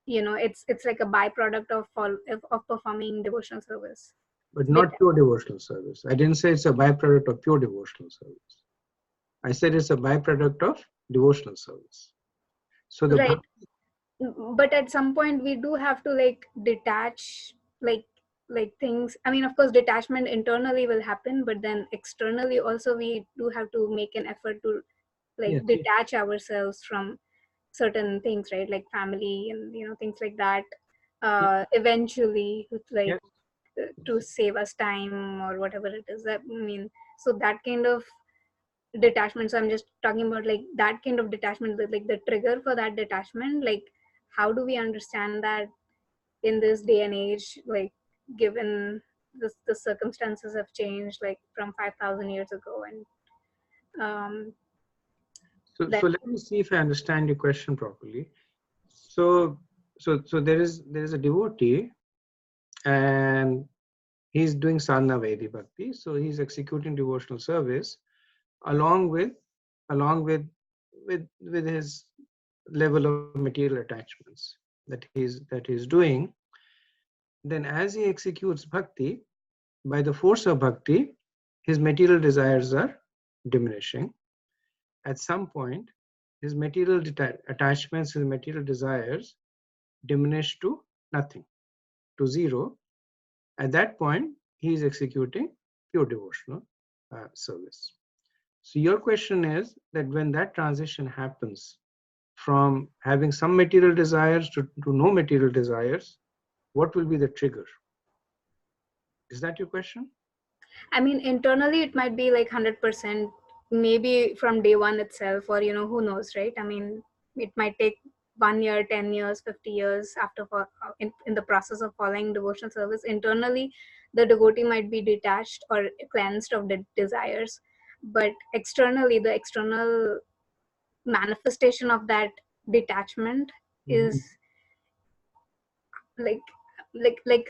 it's like a byproduct of performing devotional service. But not pure devotional service. I didn't say it's a byproduct of pure devotional service. I said it's a byproduct of devotional service. So the Right. But at some point we do have to like detach like things. I mean, of course detachment internally will happen, but then externally also we do have to make an effort to like yes, detach ourselves from certain things, right? Like family and things like that, eventually, like yes. to save us time or whatever it is. That, I mean, so that kind of detachment. So I'm just talking about like that kind of detachment, like the trigger for that detachment. Like, how do we understand that in this day and age, like given the circumstances have changed like from 5,000 years ago, and that So let me see if I understand your question properly. So there is a devotee, and he's doing sadhana Vedi bhakti. So he's executing devotional service along with with his level of material attachments that he's doing. Then as he executes bhakti, by the force of bhakti, his material desires are diminishing. At some point, his material attachments, his material desires diminish to nothing, to zero. At that point, he is executing pure devotional service. So your question is that when that transition happens from having some material desires to no material desires, what will be the trigger? Is that your question? I mean, internally it might be like 100%, maybe from day one itself, or who knows, right? I mean, it might take 1 year, 10 years, 50 years after in the process of following devotional service. Internally, the devotee might be detached or cleansed of the desires, but externally, the external manifestation of that detachment Mhm. is like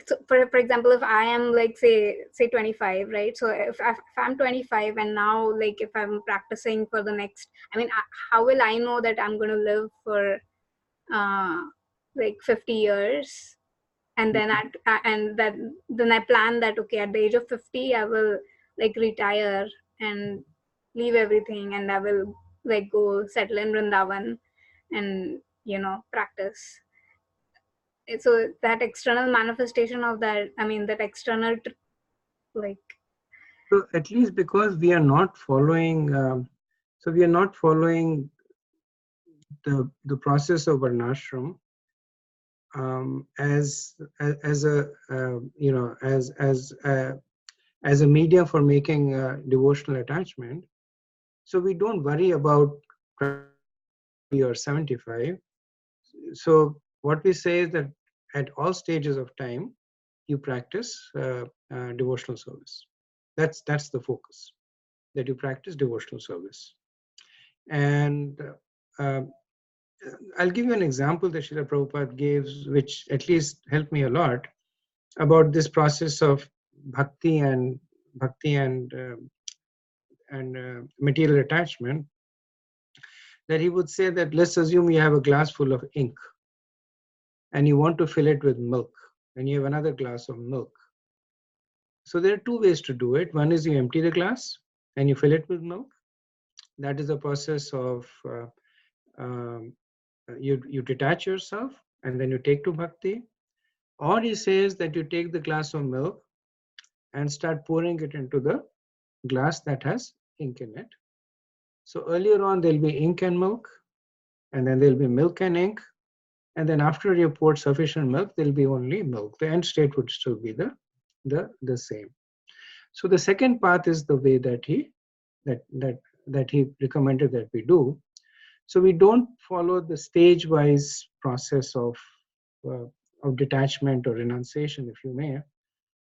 so for example, if I am like say 25, right? So if I'm 25 and now like if I'm practicing for the next, I mean, how will I know that I'm going to live for uh like 50 years, and then then I plan that okay, at the age of 50 I will like retire and leave everything, and I will like go settle in Vrindavan and practice. So that external manifestation of that, I mean, that external like So at least because we are not following, so we are not following the process of varnashram as a as a medium for making devotional attachment. So we don't worry about 20 or 75. So what we say is that at all stages of time, you practice devotional service. That's the focus, that you practice devotional service. And uh, I'll give you an example that Srila Prabhupada gives, which at least helped me a lot, about this process of bhakti and material attachment. That he would say that let's assume you have a glass full of ink and you want to fill it with milk, and you have another glass of milk. So there are two ways to do it. One is you empty the glass and you fill it with milk. That is a process of um, you detach yourself and then you take to bhakti. Or he says that you take the glass of milk and start pouring it into the glass that has ink in it. So earlier on, there'll be ink and milk, and then there'll be milk and ink. And then after you poured sufficient milk, there'll be only milk. The end state would still be the same. So the second path is the way that he recommended that we do. So we don't follow the stage-wise process of detachment or renunciation, if you may.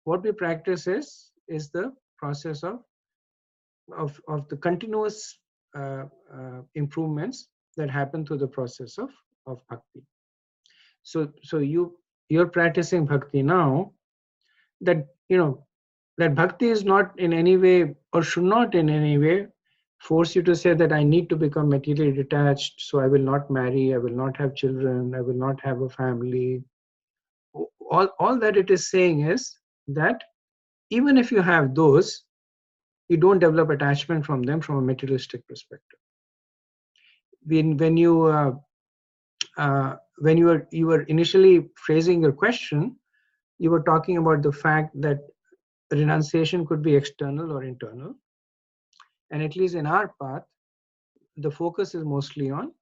What we practice is the process of the continuous improvements that happen through the process of bhakti. So you're practicing bhakti now. That that bhakti is not in any way, or should not in any way, force you to say that I need to become materially detached, so I will not marry, I will not have children, I will not have a family. All that it is saying is that even if you have those, you don't develop attachment from them from a materialistic perspective. When you were initially phrasing your question, you were talking about the fact that renunciation could be external or internal. And at least in our path, the focus is mostly on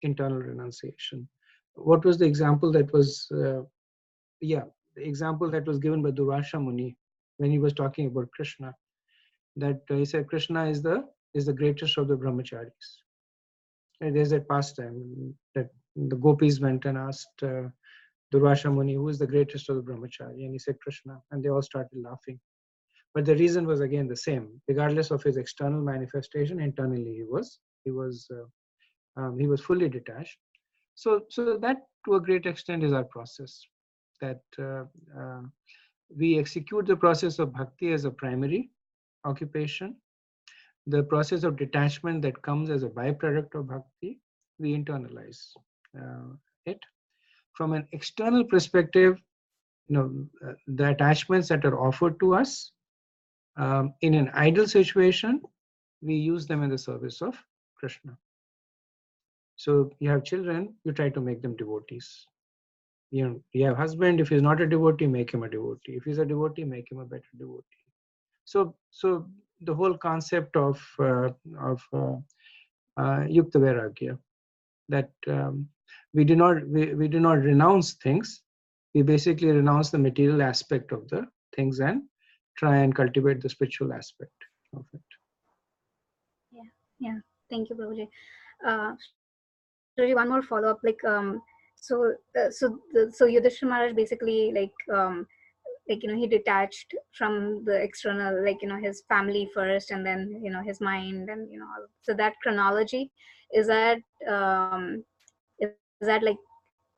internal renunciation. What was the example that was, the example that was given by Durvasha Muni when he was talking about Krishna, that he said Krishna is the greatest of the brahmacharis. And there's that pastime that the gopis went and asked Durvasha Muni, who is the greatest of the brahmachari? And he said Krishna, and they all started laughing. But the reason was again the same. Regardless of his external manifestation, internally he was fully detached. So that to a great extent is our process. That we execute the process of bhakti as a primary occupation. The process of detachment that comes as a byproduct of bhakti, we internalize it. From an external perspective, the attachments that are offered to us, in an ideal situation, we use them in the service of Krishna. So you have children, you try to make them devotees. You have husband, if he's not a devotee, make him a devotee. If he's a devotee, make him a better devotee. So the whole concept of yukta vairagya, that we do not renounce things. We basically renounce the material aspect of the things and try and cultivate the spiritual aspect of it. Yeah. Thank you, Prabhuji. Shruti, one more follow up. So Yudhishthira Maharaj basically he detached from the external, his family first, and then his mind, and so that chronology, is that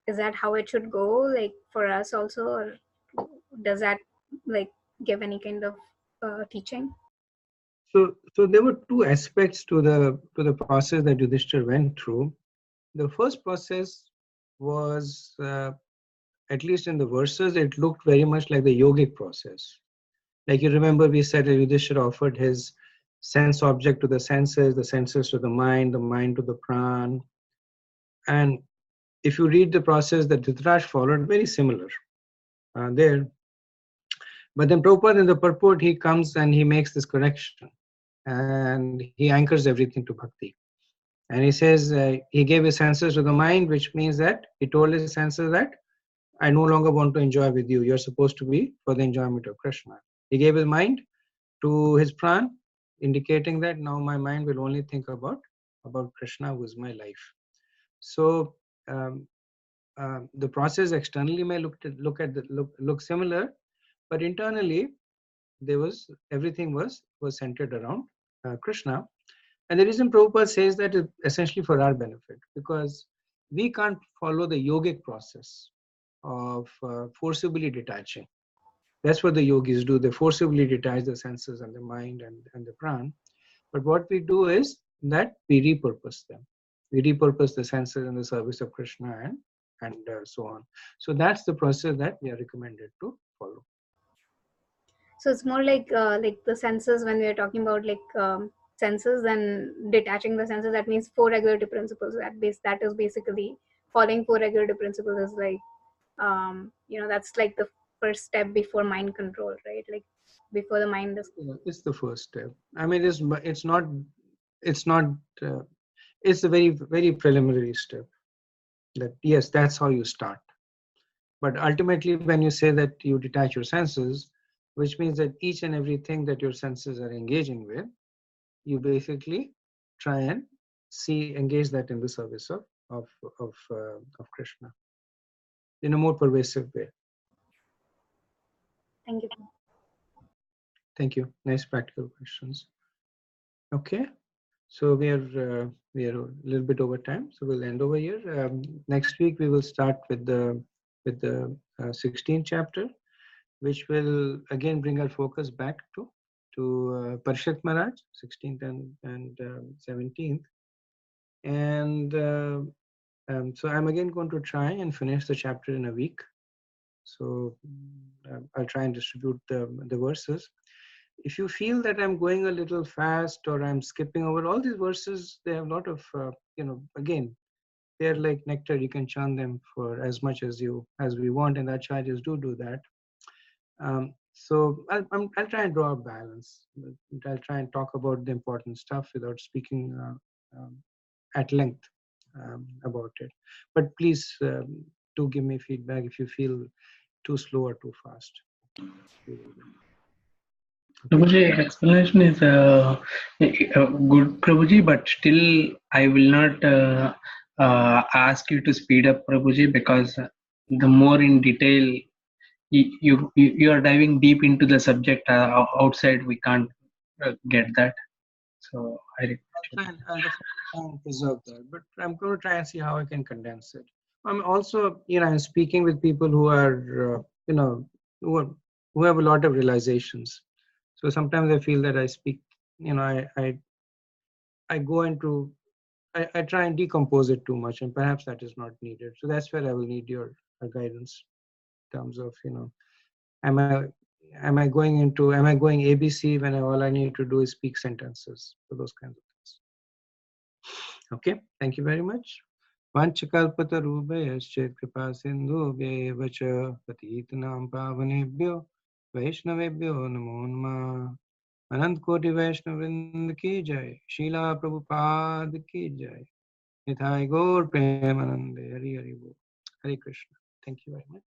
is that how it should go, for us also, or does that give any kind of teaching? So there were two aspects to the process that Yudhishthira went through. The first process was, at least in the verses, it looked very much like the yogic process. Like you remember, we said that Yudhishthira offered his sense object to the senses to the mind to the pran. And if you read the process that Dhritarashtra followed, very similar there. But then Prabhupada in the purport, he comes and he makes this correction. And he anchors everything to bhakti. And he says he gave his senses to the mind, which means that he told his senses that I no longer want to enjoy with you. You're supposed to be for the enjoyment of Krishna. He gave his mind to his pran, indicating that now my mind will only think about Krishna, who is my life. So the process externally may look similar, but internally everything was centered around Krishna. And the reason Prabhupada says that is essentially for our benefit, because we can't follow the yogic process of forcibly detaching. That's what the yogis do. They forcibly detach the senses and the mind and the pran. But what we do is that we repurpose them. We repurpose the senses in the service of Krishna and so on. So that's the process that we are recommended to follow. So it's more like the senses, when we are talking about senses and detaching the senses, that means four regulative principles. That is basically following four regulative principles is that's like the first step before mind control, right? before the mind is. Yeah, it's the first step. I mean, it's not it's not uh, it's a very preliminary step. That yes, that's how you start. But ultimately, when you say that you detach your senses, which means that each and everything that your senses are engaging with, you basically try and engage that in the service of of Krishna in a more pervasive way. Thank you. Thank you. Nice practical questions. Okay, so we are a little bit over time, so we'll end over here. Next week we will start with the 16th chapter, which will again bring our focus back to Parshit Maharaj, 16th and 17th, and so I'm again going to try and finish the chapter in a week. So I'll try and distribute the verses. If you feel that I'm going a little fast or I'm skipping over all these verses, they have a lot of again, they're like nectar. You can chant them for as much as we want, and acharyas do that. So I'll try and draw a balance. I'll try and talk about the important stuff without speaking at length about it. But please do give me feedback if you feel too slow or too fast. Okay. Prabhuji, explanation is good, Prabhuji, but still I will not ask you to speed up, Prabhuji, because the more in detail you are diving deep into the subject, outside we can't get that. So I request you. I'll definitely try and preserve that, but I'm going to try and see how I can condense it. I'm also, I'm speaking with people who are, who have a lot of realizations. So sometimes I feel that I speak, I go into, I try and decompose it too much, and perhaps that is not needed. So that's where I will need your guidance in terms of, am I going ABC when all I need to do is speak sentences? So those kinds of things. Okay, thank you very much. Vanchakalpatarubhyascha kripa sindhubhyev cha patitanam pavanebhyo vaishnavebhyo namo namah. Anant Koti Vaishnav Vrind ki jai, Srila Prabhupada ki jai. Nithai Gaur Premanande, Hari Hari Bol. Hare Krishna. Thank you very much.